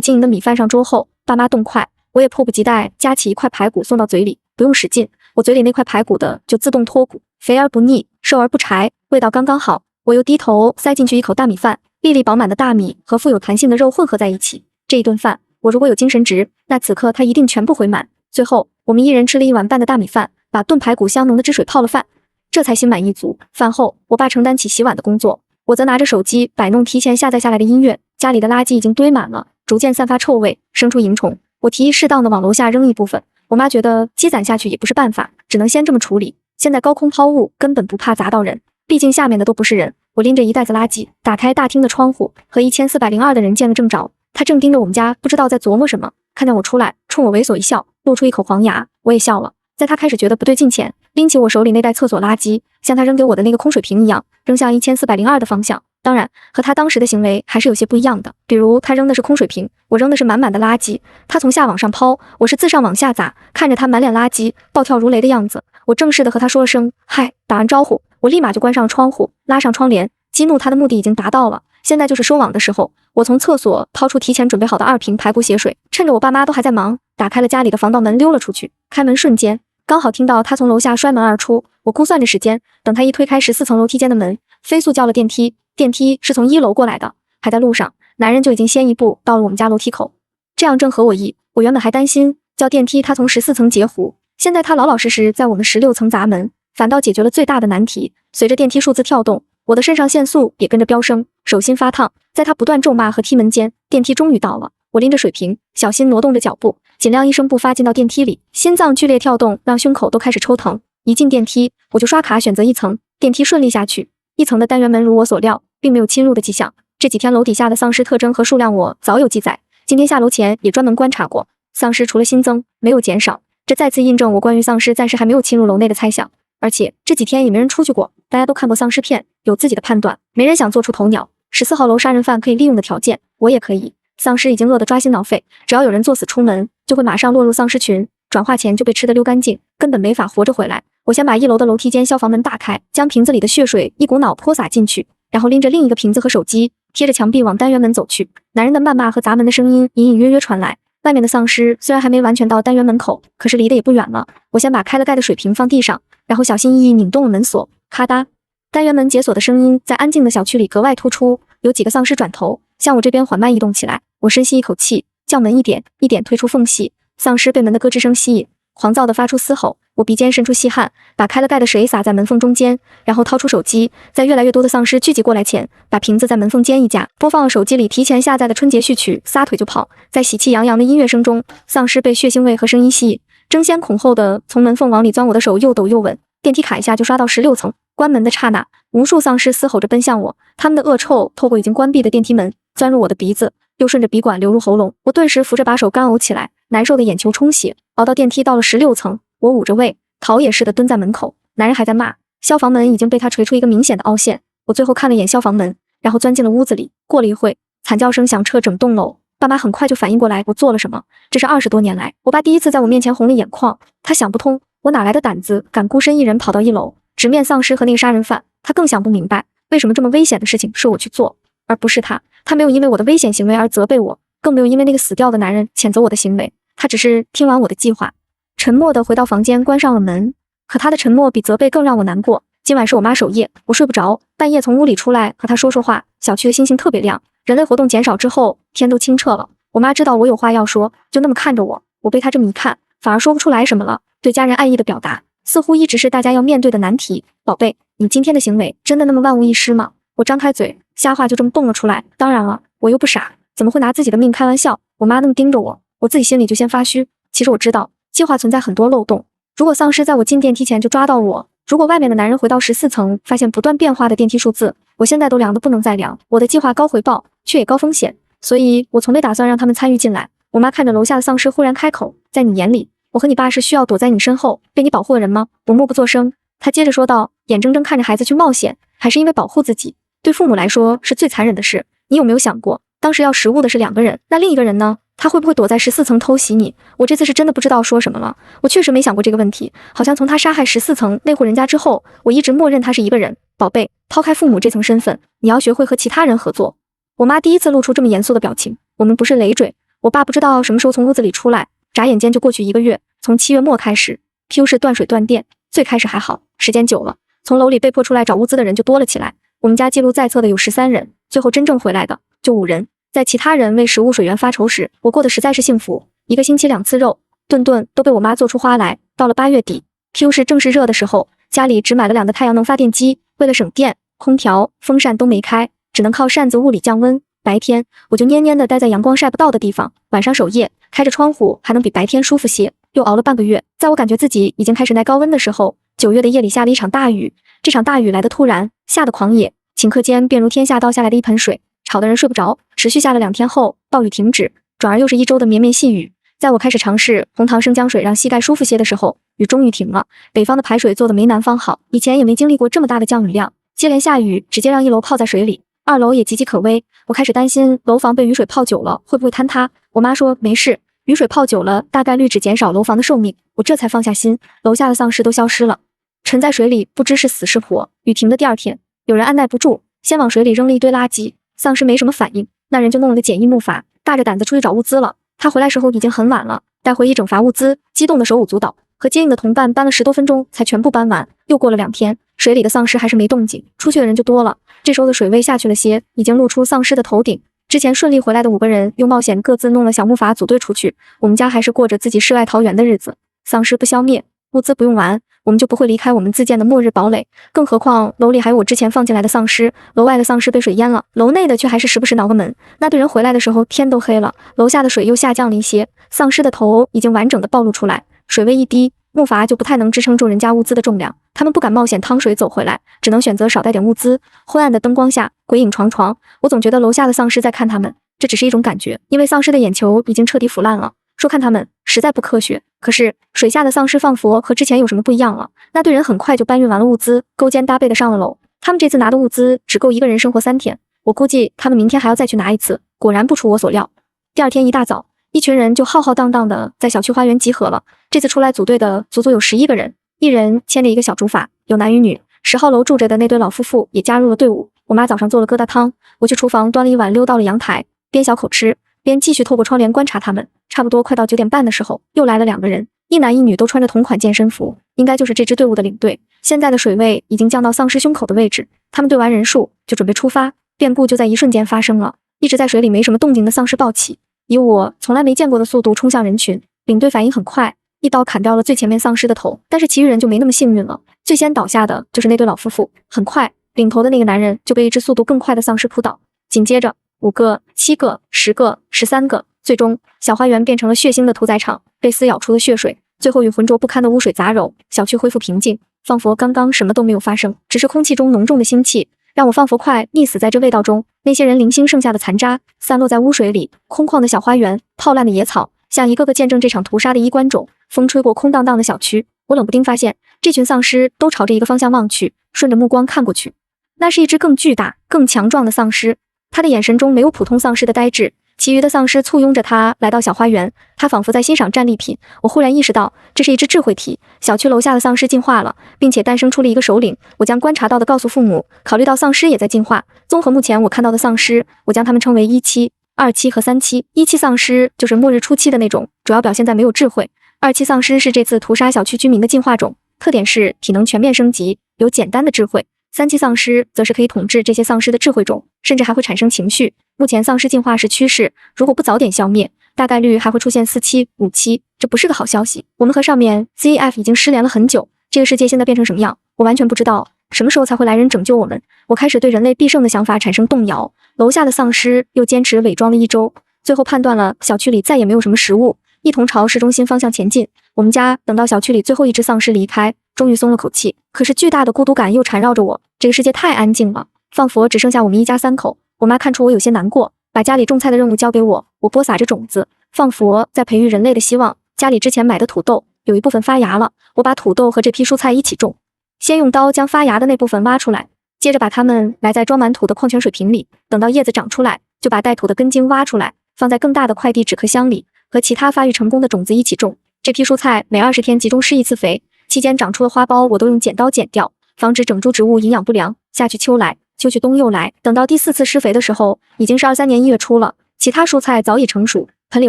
晶莹的米饭上桌后，爸妈动筷，我也迫不及待夹起一块排骨送到嘴里，不用使劲，我嘴里那块排骨的就自动脱骨，肥而不腻，瘦而不柴，味道刚刚好。我又低头塞进去一口大米饭，粒粒饱满的大米和富有弹性的肉混合在一起。这一顿饭，我如果有精神值，那此刻它一定全部回满。最后，我们一人吃了1碗半的大米饭，把炖排骨香浓的汁水泡了饭，这才心满意足。饭后，我爸承担起洗碗的工作，我则拿着手机摆弄提前下载下来的音乐。家里的垃圾已经堆满了，逐渐散发臭味，生出蝇虫。我提议适当的往楼下扔一部分，我妈觉得积攒下去也不是办法，只能先这么处理。现在高空抛物根本不怕砸到人，毕竟下面的都不是人。我拎着一袋子垃圾，打开大厅的窗户，和1402的人见了正着。他正盯着我们家，不知道在琢磨什么。看见我出来，冲我猥琐一笑，露出一口黄牙。我也笑了。在他开始觉得不对劲前，拎起我手里那袋厕所垃圾，像他扔给我的那个空水瓶一样，扔向1402的方向。当然，和他当时的行为还是有些不一样的。比如他扔的是空水瓶，我扔的是满满的垃圾。他从下往上抛，我是自上往下砸。看着他满脸垃圾、暴跳如雷的样子，我正式的和他说了声嗨，打完招呼，我立马就关上窗户，拉上窗帘。激怒他的目的已经达到了，现在就是收网的时候。我从厕所掏出提前准备好的2瓶排骨血水，趁着我爸妈都还在忙，打开了家里的防盗门溜了出去。开门瞬间，刚好听到他从楼下摔门而出。我估算着时间，等他一推开14层楼梯间的门，飞速叫了电梯。电梯是从1楼过来的，还在路上，男人就已经先一步到了我们家楼梯口，这样正合我意。我原本还担心叫电梯他从14层截胡，现在他老老实实在我们16层砸门，反倒解决了最大的难题。随着电梯数字跳动，我的肾上腺素也跟着飙升，手心发烫。在他不断咒骂和踢门间，电梯终于到了。我拎着水瓶，小心挪动着脚步，尽量一声不发进到电梯里，心脏剧烈跳动，让胸口都开始抽疼。一进电梯，我就刷卡选择1层，电梯顺利下去。1层的单元门如我所料，并没有侵入的迹象。这几天楼底下的丧尸特征和数量我早有记载，今天下楼前也专门观察过，丧尸除了新增，没有减少。这再次印证我关于丧尸暂时还没有侵入楼内的猜想。而且这几天也没人出去过，大家都看过丧尸片，有自己的判断，没人想做出头鸟。14号楼杀人犯可以利用的条件，我也可以。丧尸已经饿得抓心挠肺，只要有人作死出门，就会马上落入丧尸群，转化前就被吃得溜干净，根本没法活着回来。我先把1楼的楼梯间消防门打开，将瓶子里的血水一股脑泼洒进去，然后拎着另一个瓶子和手机，贴着墙壁往单元门走去。男人的谩骂和砸门的声音隐隐约约传来。外面的丧尸虽然还没完全到单元门口，可是离得也不远了。我先把开了盖的水瓶放地上，然后小心翼翼拧动了门锁，咔嗒，单元门解锁的声音在安静的小区里格外突出。有几个丧尸转头向我这边缓慢移动起来，我深吸一口气，将门一点一点推出缝隙。丧尸被门的咯吱声吸引，狂躁地发出嘶吼。我鼻尖渗出细汗，把开了盖的水洒在门缝中间，然后掏出手机，在越来越多的丧尸聚集过来前，把瓶子在门缝间一架，播放了手机里提前下载的春节序曲，撒腿就跑。在喜气洋洋的音乐声中，丧尸被血腥味和声音吸引，争先恐后的从门缝往里钻。我的手又抖又稳，电梯卡一下就刷到16层。关门的刹那，无数丧尸嘶吼着奔向我，他们的恶臭透过已经关闭的电梯门钻入我的鼻子，又顺着鼻管流入喉咙。我顿时扶着把手干呕起来，难受的眼球充血。熬到电梯到了16层，我捂着胃，逃也似的蹲在门口。男人还在骂，消防门已经被他锤出一个明显的凹陷。我最后看了眼消防门，然后钻进了屋子里。过了一会，惨叫声响彻整栋楼。爸妈很快就反应过来我做了什么。这是20多年来我爸第一次在我面前红了眼眶。他想不通我哪来的胆子敢孤身一人跑到1楼直面丧尸和那个杀人犯。他更想不明白为什么这么危险的事情是我去做，而不是他。他没有因为我的危险行为而责备我，更没有因为那个死掉的男人谴责我的行为。他只是听完我的计划，沉默地回到房间，关上了门。可他的沉默比责备更让我难过。今晚是我妈守夜，我睡不着，半夜从屋里出来和她说说话。小区的星星特别亮，人类活动减少之后，天都清澈了。我妈知道我有话要说，就那么看着我。我被她这么一看，反而说不出来什么了。对家人爱意的表达，似乎一直是大家要面对的难题。宝贝，你今天的行为真的那么万无一失吗？我张开嘴，瞎话就这么蹦了出来。当然了，我又不傻，怎么会拿自己的命开玩笑？我妈那么盯着我，我自己心里就先发虚。其实我知道计划存在很多漏洞，如果丧尸在我进电梯前就抓到我，如果外面的男人回到14层发现不断变化的电梯数字，我现在都凉得不能再凉。我的计划高回报却也高风险，所以我从没打算让他们参与进来。我妈看着楼下的丧尸忽然开口，在你眼里我和你爸是需要躲在你身后被你保护的人吗？我默不作声。她接着说道，眼睁睁看着孩子去冒险，还是因为保护自己，对父母来说是最残忍的事。你有没有想过，当时要食物的是2个人，那另一个人呢？他会不会躲在14层偷袭你？我这次是真的不知道说什么了。我确实没想过这个问题，好像从他杀害14层那户人家之后，我一直默认他是一个人。宝贝，抛开父母这层身份，你要学会和其他人合作。我妈第一次露出这么严肃的表情。我们不是累赘。我爸不知道什么时候从屋子里出来，眨眼间就过去1个月。从7月末开始 ，Q 市断水断电，最开始还好，时间久了，从楼里被迫出来找物资的人就多了起来。我们家记录在册的有13人，最后真正回来的就5人。在其他人为食物水源发愁时，我过得实在是幸福。1个星期2次肉，顿顿都被我妈做出花来。到了8月底 ，Q 市正是热的时候，家里只买了2个太阳能发电机，为了省电，空调、风扇都没开，只能靠扇子物理降温。白天我就蔫蔫地待在阳光晒不到的地方，晚上守夜，开着窗户还能比白天舒服些。又熬了半个月，在我感觉自己已经开始耐高温的时候，9月的夜里下了一场大雨。这场大雨来得突然，下得狂野，顷刻间便如天下倒下来的一盆水，吵得人睡不着。持续下了2天后，暴雨停止，转而又是1周的绵绵细雨。在我开始尝试红糖生姜水让膝盖舒服些的时候，雨终于停了。北方的排水做得没南方好，以前也没经历过这么大的降雨量。接连下雨，直接让1楼泡在水里，2楼也岌岌可危。我开始担心楼房被雨水泡久了会不会坍塌。我妈说没事，雨水泡久了大概率只减少楼房的寿命。我这才放下心，楼下的丧尸都消失了，沉在水里不知是死是活。雨停的第2天，有人按耐不住，先往水里扔了一堆垃圾，丧尸没什么反应，那人就弄了个简易木筏，大着胆子出去找物资了。他回来时候已经很晚了，带回一整筏物资，激动的手舞足蹈，和接应的同伴搬了10多分钟才全部搬完。又过了2天，水里的丧尸还是没动静，出去的人就多了。这时候的水位下去了些，已经露出丧尸的头顶。之前顺利回来的5个人又冒险各自弄了小木筏组队出去。我们家还是过着自己世外桃源的日子，丧尸不消灭，物资不用完，我们就不会离开我们自建的末日堡垒。更何况楼里还有我之前放进来的丧尸，楼外的丧尸被水淹了，楼内的却还是时不时挠个门。那队人回来的时候天都黑了，楼下的水又下降了一些，丧尸的头已经完整的暴露出来。水位一低，木筏就不太能支撑众人家物资的重量，他们不敢冒险趟水走回来，只能选择少带点物资。昏暗的灯光下，鬼影幢幢，我总觉得楼下的丧尸在看他们，这只是一种感觉，因为丧尸的眼球已经彻底腐烂了。说看他们实在不科学，可是水下的丧尸放佛和之前有什么不一样了？那队人很快就搬运完了物资，勾肩搭背的上了楼。他们这次拿的物资只够一个人生活3天，我估计他们明天还要再去拿一次。果然不出我所料，第二天一大早，一群人就浩浩荡荡的在小区花园集合了。这次出来组队的足足有11个人，一人牵着一个小竹筏，有男与女。10号楼住着的那对老夫妇也加入了队伍。我妈早上做了疙瘩汤，我去厨房端了一碗溜到了阳台，边小口吃边继续透过窗帘观察他们。差不多快到9点半的时候，又来了2个人，一男一女都穿着同款健身服，应该就是这支队伍的领队。现在的水位已经降到丧尸胸口的位置，他们对完人数就准备出发。变故就在一瞬间发生了，一直在水里没什么动静的丧尸暴起，以我从来没见过的速度冲向人群。领队反应很快，一刀砍掉了最前面丧尸的头，但是其余人就没那么幸运了。最先倒下的就是那对老夫妇，很快领头的那个男人就被一只速度更快的丧尸扑倒，紧接着5个、7个、10个、13个，最终小花园变成了血腥的屠宰场，被撕咬出了血水，最后与浑浊不堪的污水杂糅，小区恢复平静。放佛刚刚什么都没有发生，只是空气中浓重的腥气让我放佛快溺死在这味道中。那些人零星剩下的残渣散落在污水里，空旷的小花园，泡烂的野草，像一个个见证这场屠杀的衣冠冢。风吹过空荡荡的小区，我冷不丁发现这群丧尸都朝着一个方向望去，顺着目光看过去，那是一只更巨大更强壮的丧尸，他的眼神中没有普通丧尸的呆滞。其余的丧尸簇拥着他来到小花园，他仿佛在欣赏战利品。我忽然意识到这是一只智慧体，小区楼下的丧尸进化了，并且诞生出了一个首领。我将观察到的告诉父母，考虑到丧尸也在进化，综合目前我看到的丧尸，我将他们称为1期、2期和3期。1期丧尸就是末日初期的那种，主要表现在没有智慧。2期丧尸是这次屠杀小区居民的进化种，特点是体能全面升级，有简单的智慧。3期丧尸则是可以统治这些丧尸的智慧种，甚至还会产生情绪。目前丧尸进化是趋势，如果不早点消灭，大概率还会出现4期、5期，这不是个好消息。我们和上面 CF 已经失联了很久，这个世界现在变成什么样，我完全不知道。什么时候才会来人拯救我们？我开始对人类必胜的想法产生动摇。楼下的丧尸又坚持伪装了1周，最后判断了小区里再也没有什么食物，一同朝市中心方向前进。我们家等到小区里最后一只丧尸离开，终于松了口气，可是巨大的孤独感又缠绕着我。这个世界太安静了，放佛只剩下我们一家3口。我妈看出我有些难过，把家里种菜的任务交给我，我播撒着种子，放佛在培育人类的希望。家里之前买的土豆有一部分发芽了，我把土豆和这批蔬菜一起种，先用刀将发芽的那部分挖出来，接着把它们埋在装满土的矿泉水瓶里，等到叶子长出来，就把带土的根茎挖出来，放在更大的快递纸壳箱里，和其他发育成功的种子一起种。这批蔬菜每20天集中施1次肥，期间长出的花苞我都用剪刀剪掉，防止整株植物营养不良。夏去秋来，秋去冬又来，等到第4次施肥的时候，已经是23年1月初了。其他蔬菜早已成熟，盆里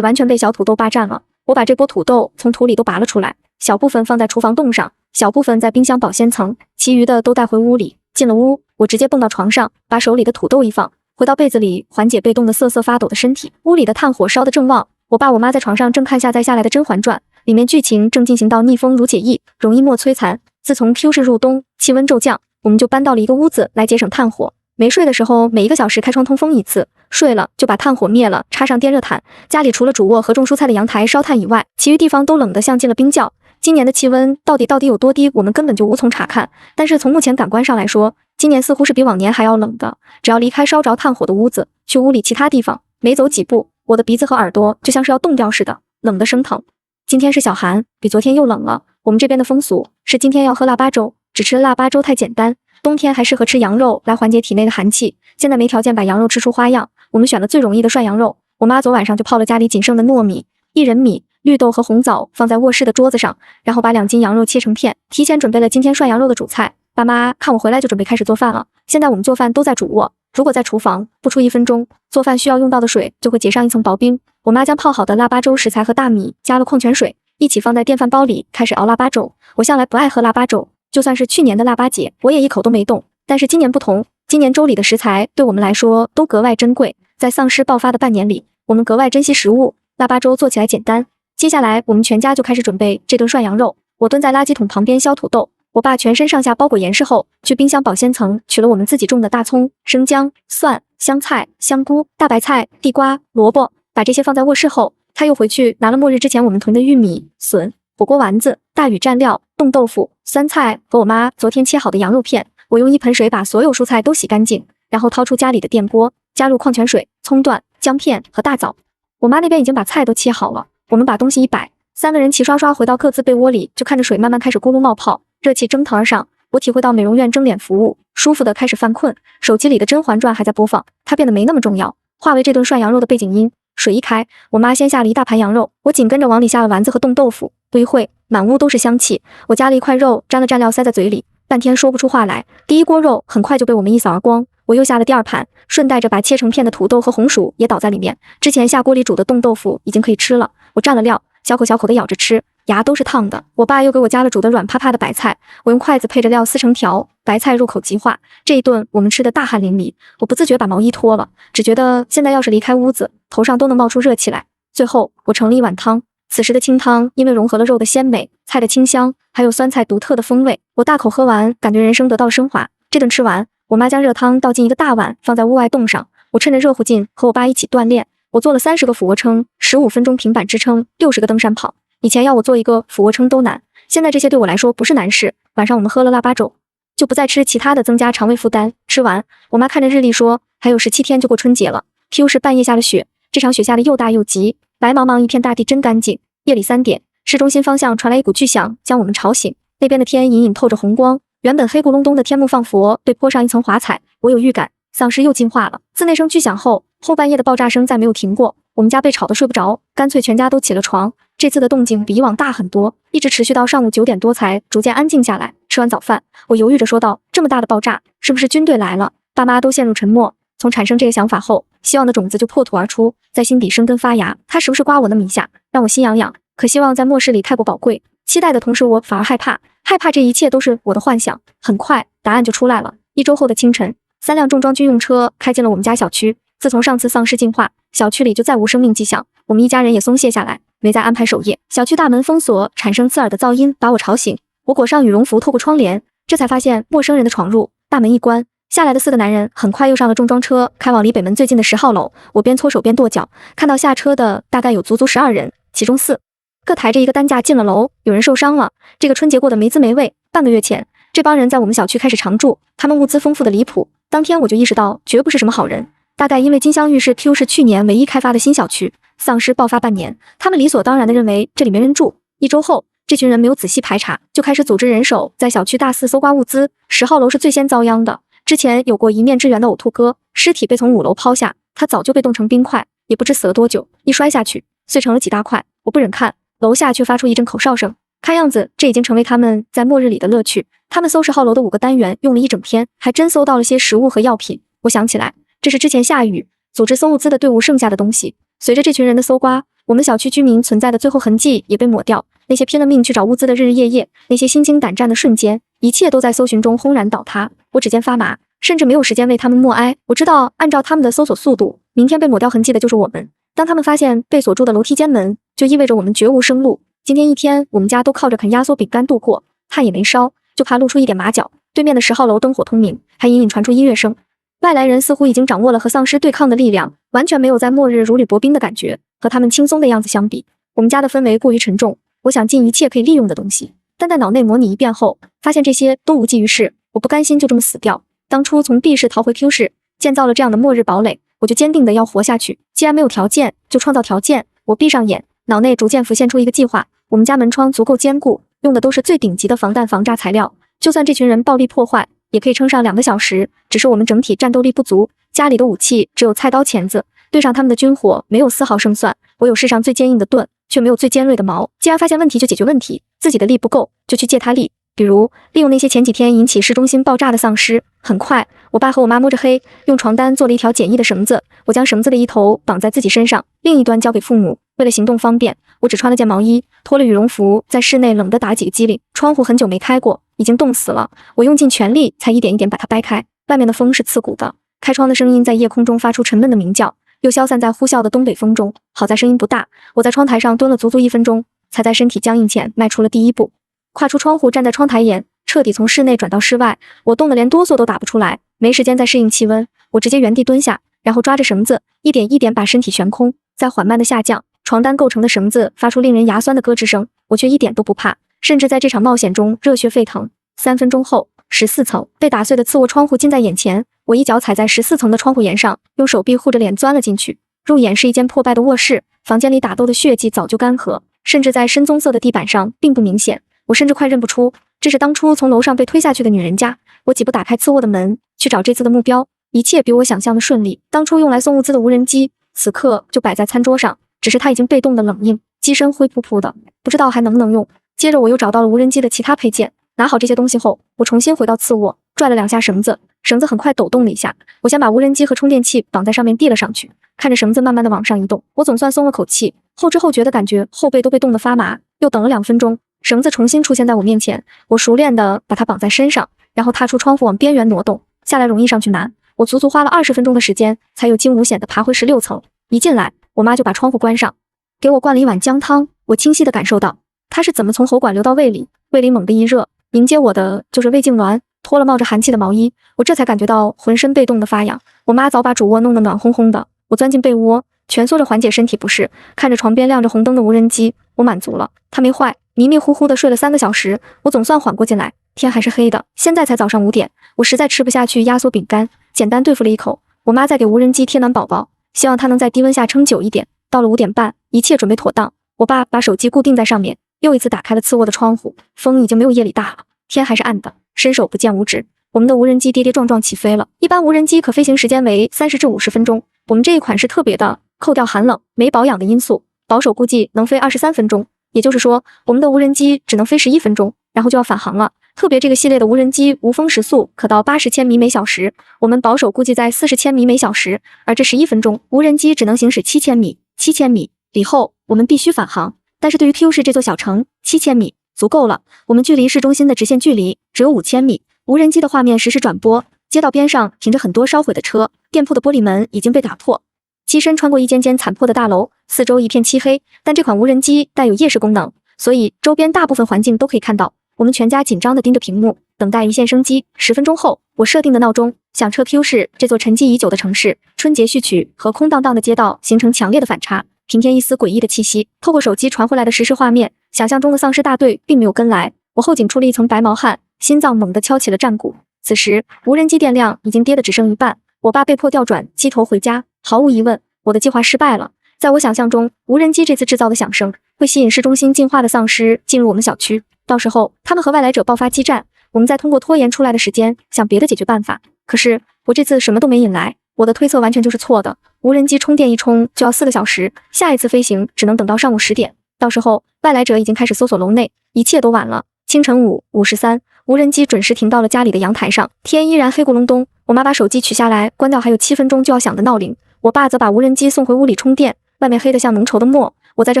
完全被小土豆霸占了。我把这波土豆从土里都拔了出来，小部分放在厨房洞上，小部分在冰箱保鲜层，其余的都带回屋里。进了屋，我直接蹦到床上，把手里的土豆一放，回到被子里缓解被冻得瑟瑟发抖的身体。屋里的炭火烧得正旺，我爸我妈在床上正看下载下来的《甄嬛传》，里面剧情正进行到逆风如解意，容易莫摧残。自从 Q 市入冬，气温骤降，我们就搬到了一个屋子来节省炭火。没睡的时候，每1个小时开窗通风1次，睡了就把炭火灭了，插上电热毯。家里除了主卧和种蔬菜的阳台烧炭以外，其余地方都冷得像进了冰窖。今年的气温到底有多低，我们根本就无从查看。但是从目前感官上来说，今年似乎是比往年还要冷的。只要离开烧着炭火的屋子，去屋里其他地方，没走几步，我的鼻子和耳朵就像是要冻掉似的，冷得生疼。今天是小寒，比昨天又冷了。我们这边的风俗是今天要喝腊八粥，只吃腊八粥太简单，冬天还适合吃羊肉来缓解体内的寒气。现在没条件把羊肉吃出花样，我们选了最容易的涮羊肉。我妈昨晚上就泡了家里仅剩的糯米、薏仁米、绿豆和红枣，放在卧室的桌子上，然后把2斤羊肉切成片，提前准备了今天涮羊肉的主菜。爸妈看我回来就准备开始做饭了。现在我们做饭都在主卧，如果在厨房，不出1分钟，做饭需要用到的水就会结上一层薄冰。我妈将泡好的腊八粥食材和大米加了矿泉水，一起放在电饭煲里，开始熬腊八粥。我向来不爱喝腊八粥，就算是去年的腊八节，我也一口都没动。但是今年不同，今年粥里的食材对我们来说都格外珍贵。在丧尸爆发的半年里，我们格外珍惜食物，腊八粥做起来简单。接下来我们全家就开始准备这顿涮羊肉。我蹲在垃圾桶旁边削土豆，我爸全身上下包裹严实后，去冰箱保鲜层取了我们自己种的大葱、生姜、蒜、香菜、香菇、大白菜、地瓜、萝卜，把这些放在卧室后，他又回去拿了末日之前我们囤的玉米、笋、火锅丸子、大禹蘸料、冻豆腐、酸菜和我妈昨天切好的羊肉片。我用一盆水把所有蔬菜都洗干净，然后掏出家里的电锅，加入矿泉水、葱段、姜片和大枣。我妈那边已经把菜都切好了，我们把东西一摆，3个人齐刷刷回到各自被窝里，就看着水慢慢开始咕噜冒泡，热气蒸腾而上。我体会到美容院蒸脸服务，舒服的开始犯困。手机里的《甄嬛传》还在播放，它变得没那么重要，化为这顿涮羊肉的背景音。水一开，我妈先下了一大盘羊肉，我紧跟着往里下了丸子和冻豆腐。不一会，满屋都是香气。我夹了一块肉，沾了蘸料塞在嘴里，半天说不出话来。第一锅肉很快就被我们一扫而光。我又下了第2盘，顺带着把切成片的土豆和红薯也倒在里面。之前下锅里煮的冻豆腐已经可以吃了，我蘸了料，小口小口的咬着吃，牙都是烫的。我爸又给我加了煮的软趴趴的白菜，我用筷子配着料撕成条，白菜入口即化。这一顿我们吃的大汗淋漓，我不自觉把毛衣脱了，只觉得现在要是离开屋子，头上都能冒出热气来。最后我盛了一碗汤，此时的清汤因为融合了肉的鲜美、菜的清香，还有酸菜独特的风味，我大口喝完，感觉人生得到了升华。这顿吃完，我妈将热汤倒进一个大碗，放在屋外冻上。我趁着热乎劲和我爸一起锻炼，我做了30个俯卧撑，15分钟平板支撑，60个登山跑。以前要我做一个俯卧撑都难，现在这些对我来说不是难事。晚上我们喝了腊八粥，就不再吃其他的增加肠胃负担。吃完，我妈看着日历说还有17天就过春节了。Q 市半夜下了雪，这场雪下的又大又急，白茫茫一片大地真干净。夜里3点，市中心方向传来一股巨响，将我们吵醒。那边的天隐隐透着红光，原本黑咕隆咚的天幕放佛被泼上一层华彩。我有预感，丧尸又进化了。自那声巨响后，后半夜的爆炸声再没有停过。我们家被吵得睡不着，干脆全家都起了床。这次的动静比以往大很多，一直持续到上午9点多才逐渐安静下来。吃完早饭，我犹豫着说道：“这么大的爆炸，是不是军队来了？”爸妈都陷入沉默。从产生这个想法后，希望的种子就破土而出，在心底生根发芽。它时不时刮我那么一下，让我心痒痒。可希望在末世里太过宝贵，期待的同时我反而害怕，害怕这一切都是我的幻想。很快，答案就出来了。1周后的清晨，3辆重装军用车开进了我们家小区。自从上次丧尸进化，小区里就再无生命迹象，我们一家人也松懈下来，没再安排守夜。小区大门封锁，产生刺耳的噪音把我吵醒。我裹上羽绒服，透过窗帘，这才发现陌生人的闯入。大门一关，下来的4个男人很快又上了重装车，开往离北门最近的10号楼。我边搓手边跺脚，看到下车的大概有足足12人，其中4个抬着一个担架进了楼，有人受伤了。这个春节过得没滋没味。半个月前，这帮人在我们小区开始常住，他们物资丰富的离谱。当天我就意识到，绝不是什么好人。大概因为金香玉是 Q 市去年唯一开发的新小区，丧尸爆发半年，他们理所当然地认为这里没人住。1周后，这群人没有仔细排查，就开始组织人手在小区大肆搜刮物资。10号楼是最先遭殃的，之前有过一面之缘的呕吐哥，尸体被从5楼抛下，他早就被冻成冰块，也不知死了多久，一摔下去，碎成了几大块。我不忍看，楼下却发出一阵口哨声，看样子这已经成为他们在末日里的乐趣。他们搜10号楼的5个单元用了一整天，还真搜到了些食物和药品。我想起来，这是之前下雨组织搜物资的队伍剩下的东西。随着这群人的搜刮，我们小区居民存在的最后痕迹也被抹掉。那些拼了命去找物资的日日夜夜，那些心惊胆战的瞬间，一切都在搜寻中轰然倒塌。我指尖发麻，甚至没有时间为他们默哀。我知道，按照他们的搜索速度，明天被抹掉痕迹的就是我们。当他们发现被锁住的楼梯间门，就意味着我们绝无生路。今天一天，我们家都靠着啃压缩饼干度过，汗也没烧，就怕露出一点马脚。对面的10号楼灯火通明，还隐隐传出音乐声。外来人似乎已经掌握了和丧尸对抗的力量，完全没有在末日如履薄冰的感觉。和他们轻松的样子相比，我们家的氛围过于沉重。我想尽一切可以利用的东西，但在脑内模拟一遍后，发现这些都无济于事。我不甘心就这么死掉。当初从 B 市逃回 Q 市，建造了这样的末日堡垒，我就坚定的要活下去。既然没有条件，就创造条件。我闭上眼，脑内逐渐浮现出一个计划。我们家门窗足够坚固，用的都是最顶级的防弹防炸材料，就算这群人暴力破坏，也可以撑上2个小时。只是我们整体战斗力不足，家里的武器只有菜刀钳子，对上他们的军火没有丝毫胜算。我有世上最坚硬的盾，却没有最尖锐的矛。既然发现问题就解决问题，自己的力不够就去借他力，比如利用那些前几天引起市中心爆炸的丧尸。很快，我爸和我妈摸着黑，用床单做了一条简易的绳子。我将绳子的一头绑在自己身上，另一端交给父母。为了行动方便，我只穿了件毛衣，脱了羽绒服，在室内冷得打几个激灵。窗户很久没开过，已经冻死了。我用尽全力才一点一点把它掰开。外面的风是刺骨的，开窗的声音在夜空中发出沉闷的鸣叫，又消散在呼啸的东北风中。好在声音不大，我在窗台上蹲了足足1分钟，才在身体僵硬前迈出了第一步。跨出窗户，站在窗台沿，彻底从室内转到室外。我冻得连哆嗦都打不出来，没时间再适应气温，我直接原地蹲下，然后抓着绳子，一点一点把身体悬空，再缓慢的下降。床单构成的绳子发出令人牙酸的咯吱声，我却一点都不怕，甚至在这场冒险中热血沸腾。3分钟后，14层被打碎的次卧窗户近在眼前，我一脚踩在14层的窗户沿上，用手臂护着脸钻了进去。入眼是一间破败的卧室，房间里打斗的血迹早就干涸，甚至在深棕色的地板上并不明显。我甚至快认不出这是当初从楼上被推下去的女人家。我几步打开次卧的门，去找这次的目标。一切比我想象的顺利。当初用来送物资的无人机，此刻就摆在餐桌上，只是它已经被冻得冷硬，机身灰扑扑的，不知道还能不能用。接着我又找到了无人机的其他配件，拿好这些东西后，我重新回到次卧，拽了2下绳子，绳子很快抖动了一下。我先把无人机和充电器绑在上面递了上去，看着绳子慢慢的往上移动，我总算松了口气。后知后觉的感觉后背都被冻得发麻。又等了2分钟，绳子重新出现在我面前，我熟练的把它绑在身上，然后踏出窗户往边缘挪动，下来容易上去难。我足足花了20分钟的时间，才有惊无险的爬回16层。一进来，我妈就把窗户关上，给我灌了一碗姜汤。我清晰的感受到它是怎么从喉管流到胃里，胃里猛地一热，迎接我的就是胃痉挛。脱了冒着寒气的毛衣，我这才感觉到浑身被冻得发痒。我妈早把主卧弄得暖烘烘的，我钻进被窝，蜷缩着缓解身体不适，看着床边亮着红灯的无人机，我满足了，它没坏。迷迷糊糊的睡了3个小时，我总算缓过劲来。天还是黑的，现在才早上5点，我实在吃不下去压缩饼干，简单对付了一口。我妈在给无人机贴暖宝宝，希望它能在低温下撑久一点。到了5点半，一切准备妥当，我爸把手机固定在上面，又一次打开了次卧的窗户。风已经没有夜里大了，天还是暗的，伸手不见五指。我们的无人机跌跌撞撞起飞了，一般无人机可飞行时间为30至50分钟，我们这一款是特别的，扣掉寒冷、没保养的因素，保守估计能飞23分钟。也就是说，我们的无人机只能飞11分钟，然后就要返航了。特别这个系列的无人机无风时速可到80千米每小时，我们保守估计在40千米每小时，而这11分钟，无人机只能行驶7000米。7000米以后，我们必须返航。但是对于 Q 市这座小城，7000米足够了。我们距离市中心的直线距离只有5000米。无人机的画面实时转播，街道边上停着很多烧毁的车，店铺的玻璃门已经被打破。机身穿过一间间残破的大楼，四周一片漆黑，但这款无人机带有夜视功能，所以周边大部分环境都可以看到。我们全家紧张地盯着屏幕，等待一线生机。10分钟后，我设定的闹钟响彻 Q 市这座沉寂已久的城市，春节序曲和空荡荡的街道形成强烈的反差，平添一丝诡异的气息。透过手机传回来的实时画面，想象中的丧尸大队并没有跟来，我后颈出了一层白毛汗，心脏猛地敲起了战鼓。此时，无人机电量已经跌得只剩一半，我爸被迫调转机头回家。毫无疑问，我的计划失败了。在我想象中，无人机这次制造的响声会吸引市中心进化的丧尸进入我们小区，到时候他们和外来者爆发激战，我们再通过拖延出来的时间想别的解决办法。可是我这次什么都没引来，我的推测完全就是错的。无人机充电一充就要4个小时，下一次飞行只能等到上午10点，到时候外来者已经开始搜索楼内，一切都晚了。清晨5:53，无人机准时停到了家里的阳台上，天依然黑咕隆咚。我妈把手机取下来，关掉还有7分钟就要响的闹铃，我爸则把无人机送回屋里充电。外面黑得像浓稠的墨，我在这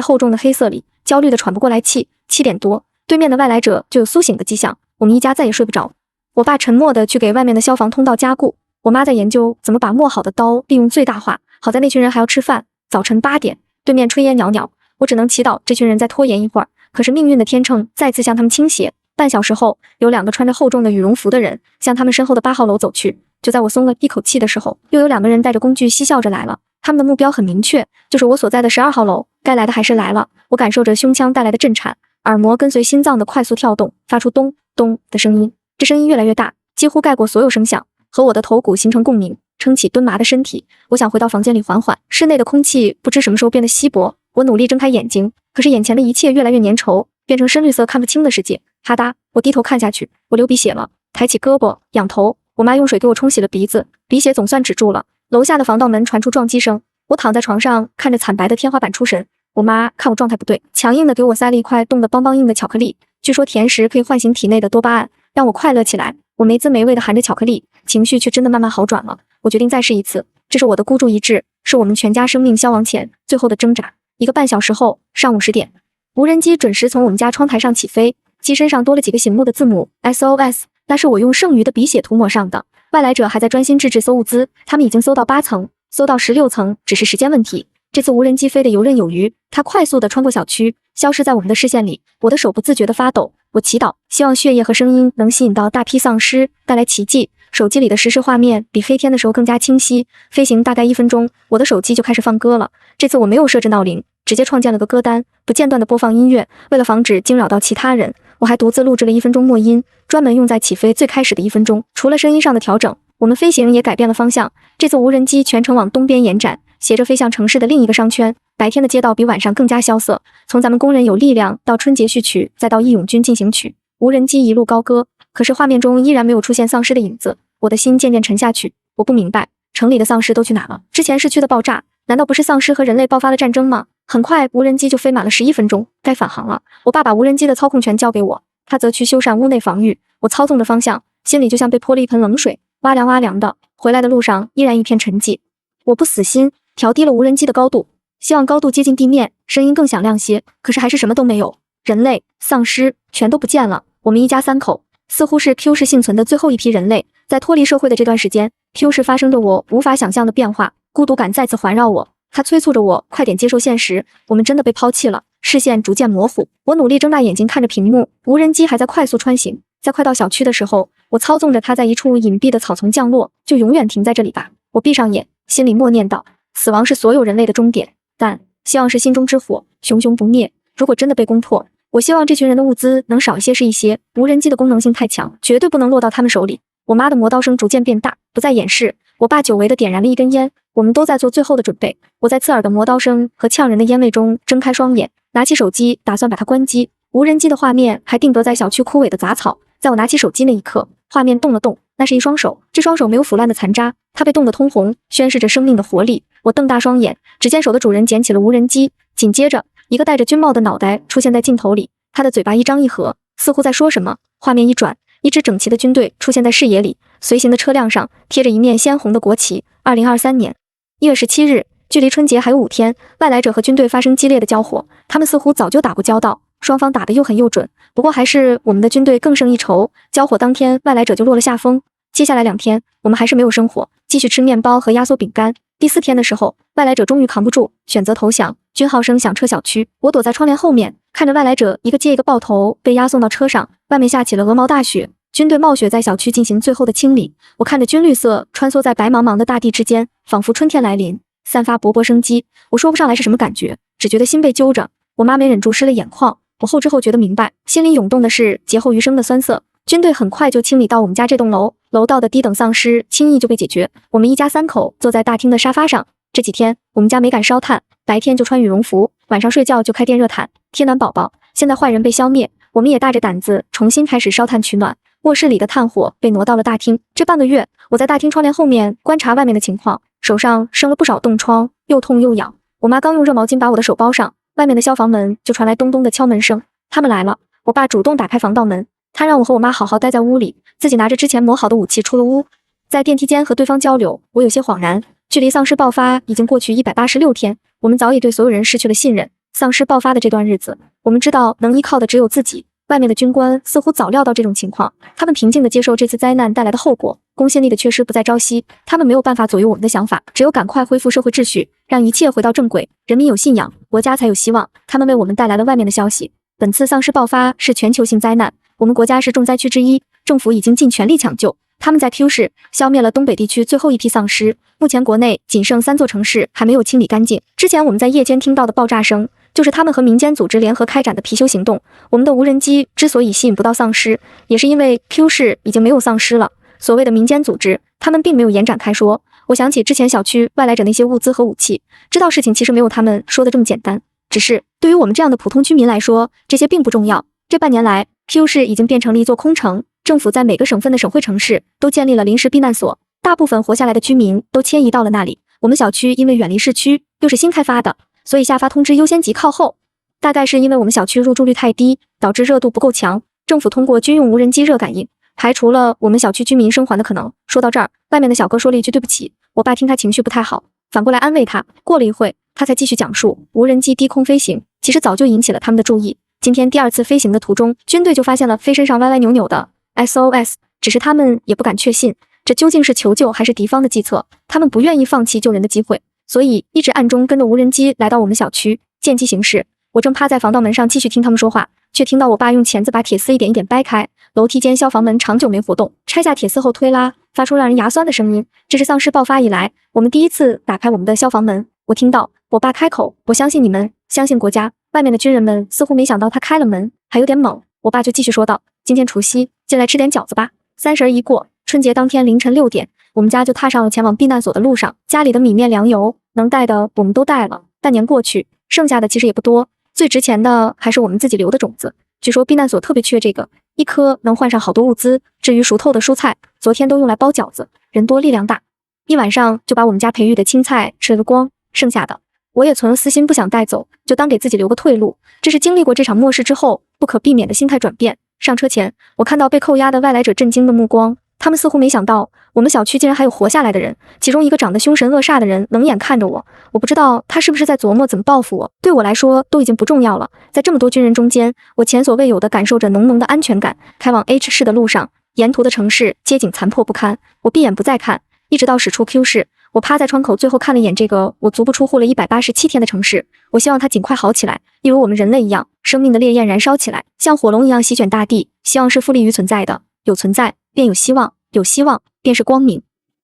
厚重的黑色里焦虑得喘不过来气。7点多，对面的外来者就有苏醒的迹象，我们一家再也睡不着。我爸沉默地去给外面的消防通道加固，我妈在研究怎么把磨好的刀利用最大化。好在那群人还要吃饭。早晨8点，对面炊烟袅袅，我只能祈祷这群人再拖延一会儿。可是命运的天秤再次向他们倾斜。半小时后，有2个穿着厚重的羽绒服的人向他们身后的8号楼走去。就在我松了一口气的时候，又有2个人带着工具嬉笑着来了。他们的目标很明确，就是我所在的12号楼。该来的还是来了，我感受着胸腔带来的震颤，耳膜跟随心脏的快速跳动，发出咚咚的声音。这声音越来越大，几乎盖过所有声响，和我的头骨形成共鸣，撑起蹲麻的身体。我想回到房间里缓缓，室内的空气不知什么时候变得稀薄。我努力睁开眼睛，可是眼前的一切越来越粘稠，变成深绿色看不清的世界。哈哒，我低头看下去，我流鼻血了，抬起胳膊仰头，我妈用水给我冲洗了鼻子，鼻血总算止住了。楼下的防盗门传出撞击声，我躺在床上看着惨白的天花板出神。我妈看我状态不对，强硬的给我塞了一块冻得邦邦硬的巧克力，据说甜食可以唤醒体内的多巴胺，让我快乐起来。我没滋没味的含着巧克力，情绪却真的慢慢好转了。我决定再试一次，这是我的孤注一掷，是我们全家生命消亡前最后的挣扎。1个半小时后，上午10点，无人机准时从我们家窗台上起飞，机身上多了几个醒目的字母 SOS， 那是我用剩余的笔血涂抹上的。外来者还在专心致志搜物资，他们已经搜到8层，搜到16层只是时间问题。这次无人机飞得游刃有余，它快速地穿过小区，消失在我们的视线里。我的手不自觉地发抖，我祈祷，希望血液和声音能吸引到大批丧尸，带来奇迹。手机里的实时画面比黑天的时候更加清晰。飞行大概1分钟，我的手机就开始放歌了。这次我没有设置闹铃，直接创建了个歌单，不间断的播放音乐。为了防止惊扰到其他人，我还独自录制了1分钟默音，专门用在起飞最开始的1分钟。除了声音上的调整，我们飞行也改变了方向。这次无人机全程往东边延展，斜着飞向城市的另一个商圈。白天的街道比晚上更加萧瑟。从咱们工人有力量到春节序曲，再到义勇军进行曲，无人机一路高歌。可是画面中依然没有出现丧尸的影子，我的心渐渐沉下去。我不明白，城里的丧尸都去哪了？之前市区的爆炸，难道不是丧尸和人类爆发了战争吗？很快，无人机就飞满了11分钟，该返航了。我爸把无人机的操控权交给我，他则去修缮屋内防御。我操纵着方向，心里就像被泼了一盆冷水，哇凉哇凉的。回来的路上依然一片沉寂。我不死心，调低了无人机的高度，希望高度接近地面，声音更响亮些。可是还是什么都没有，人类、丧尸全都不见了。我们一家3口似乎是 Q 市幸存的最后一批人类。在脱离社会的这段时间， Q 市发生着我无法想象的变化，孤独感再次环绕我，它催促着我快点接受现实，我们真的被抛弃了。视线逐渐模糊，我努力睁大眼睛看着屏幕，无人机还在快速穿行。在快到小区的时候，我操纵着它在一处隐蔽的草丛降落，就永远停在这里吧。我闭上眼，心里默念道：死亡是所有人类的终点，但希望是心中之火，熊熊不灭。如果真的被攻破，我希望这群人的物资能少一些是一些。无人机的功能性太强，绝对不能落到他们手里。我妈的磨刀声逐渐变大，不再掩饰。我爸久违地点燃了一根烟，我们都在做最后的准备。我在刺耳的磨刀声和呛人的烟味中睁开双眼，拿起手机打算把它关机。无人机的画面还定格在小区枯萎的杂草。在我拿起手机那一刻，画面动了动，那是一双手，这双手没有腐烂的残渣，它被冻得通红，宣示着生命的活力。我瞪大双眼，只见手的主人捡起了无人机，紧接着一个戴着军帽的脑袋出现在镜头里，他的嘴巴一张一合，似乎在说什么。画面一转，一支整齐的军队出现在视野里，随行的车辆上贴着一面鲜红的国旗。2023年1月17日，距离春节还有5天，外来者和军队发生激烈的交火，他们似乎早就打过交道，双方打得又狠又准，不过还是我们的军队更胜一筹。交火当天，外来者就落了下风。接下来2天，我们还是没有生火，继续吃面包和压缩饼干。第4天的时候，外来者终于扛不住，选择投降。军号声响彻小区，我躲在窗帘后面，看着外来者一个接一个爆头被押送到车上。外面下起了鹅毛大雪，军队冒雪在小区进行最后的清理。我看着军绿色穿梭在白茫茫的大地之间，仿佛春天来临，散发勃勃生机。我说不上来是什么感觉，只觉得心被揪着。我妈没忍住湿了眼眶。我后知后觉地明白，心里涌动的是劫后余生的酸涩。军队很快就清理到我们家这栋楼，楼道的低等丧尸轻易就被解决。我们一家3口坐在大厅的沙发上。这几天我们家没敢烧炭，白天就穿羽绒服，晚上睡觉就开电热毯，贴暖宝宝。现在坏人被消灭，我们也大着胆子重新开始烧炭取暖。卧室里的炭火被挪到了大厅。这半个月，我在大厅窗帘后面观察外面的情况，手上生了不少冻疮，又痛又痒。我妈刚用热毛巾把我的手包上，外面的消防门就传来咚咚的敲门声。他们来了。我爸主动打开防盗门，他让我和我妈好好待在屋里，自己拿着之前磨好的武器出了屋。在电梯间和对方交流，我有些恍然，距离丧尸爆发已经过去186天，我们早已对所有人失去了信任。丧尸爆发的这段日子，我们知道能依靠的只有自己。外面的军官似乎早料到这种情况，他们平静地接受这次灾难带来的后果。公信力的缺失不再朝夕，他们没有办法左右我们的想法，只有赶快恢复社会秩序，让一切回到正轨。人民有信仰，国家才有希望。他们为我们带来了外面的消息。本次丧尸爆发是全球性灾难，我们国家是重灾区之一，政府已经尽全力抢救。他们在 Q 市消灭了东北地区最后一批丧尸，目前国内仅剩3座城市还没有清理干净。之前我们在夜间听到的爆炸声，就是他们和民间组织联合开展的貔貅行动。我们的无人机之所以吸引不到丧尸，也是因为 Q 市已经没有丧尸了。所谓的民间组织，他们并没有延展开说。我想起之前小区外来者那些物资和武器，知道事情其实没有他们说的这么简单。只是对于我们这样的普通居民来说，这些并不重要。这半年来 ，Q 市已经变成了一座空城。政府在每个省份的省会城市都建立了临时避难所，大部分活下来的居民都迁移到了那里。我们小区因为远离市区，又是新开发的，所以下发通知优先级靠后。大概是因为我们小区入住率太低，导致热度不够强，政府通过军用无人机热感应，排除了我们小区居民生还的可能。说到这儿，外面的小哥说了一句对不起，我爸听他情绪不太好，反过来安慰他。过了一会，他才继续讲述，无人机低空飞行其实早就引起了他们的注意。今天第2次飞行的途中，军队就发现了飞身上歪歪扭扭的SOS， 只是他们也不敢确信，这究竟是求救还是敌方的计策。他们不愿意放弃救人的机会，所以一直暗中跟着无人机来到我们小区，见机行事。我正趴在防盗门上继续听他们说话，却听到我爸用钳子把铁丝一点一点掰开。楼梯间消防门长久没活动，拆下铁丝后推拉，发出让人牙酸的声音。这是丧尸爆发以来，我们第一次打开我们的消防门。我听到我爸开口，我相信你们，相信国家。外面的军人们似乎没想到他开了门，还有点猛。我爸就继续说道，今天除夕，进来吃点饺子吧。30一过，春节当天凌晨6点，我们家就踏上了前往避难所的路上。家里的米面粮油能带的我们都带了，半年过去，剩下的其实也不多，最值钱的还是我们自己留的种子。据说避难所特别缺这个，一颗能换上好多物资。至于熟透的蔬菜，昨天都用来包饺子，人多力量大，一晚上就把我们家培育的青菜吃了个光。剩下的我也存了私心，不想带走，就当给自己留个退路。这是经历过这场末世之后不可避免的心态转变。上车前，我看到被扣押的外来者震惊的目光，他们似乎没想到我们小区竟然还有活下来的人。其中一个长得凶神恶煞的人冷眼看着我，我不知道他是不是在琢磨怎么报复我，对我来说都已经不重要了。在这么多军人中间，我前所未有的感受着浓浓的安全感。开往 H 市的路上，沿途的城市街景残破不堪，我闭眼不再看，一直到驶出 Q 市。我趴在窗口，最后看了一眼这个我足不出户了187天的城市。我希望它尽快好起来，一如我们人类一样，生命的烈焰燃烧起来，像火龙一样席卷大地。希望是复利于存在的，有存在便有希望，有希望便是光明。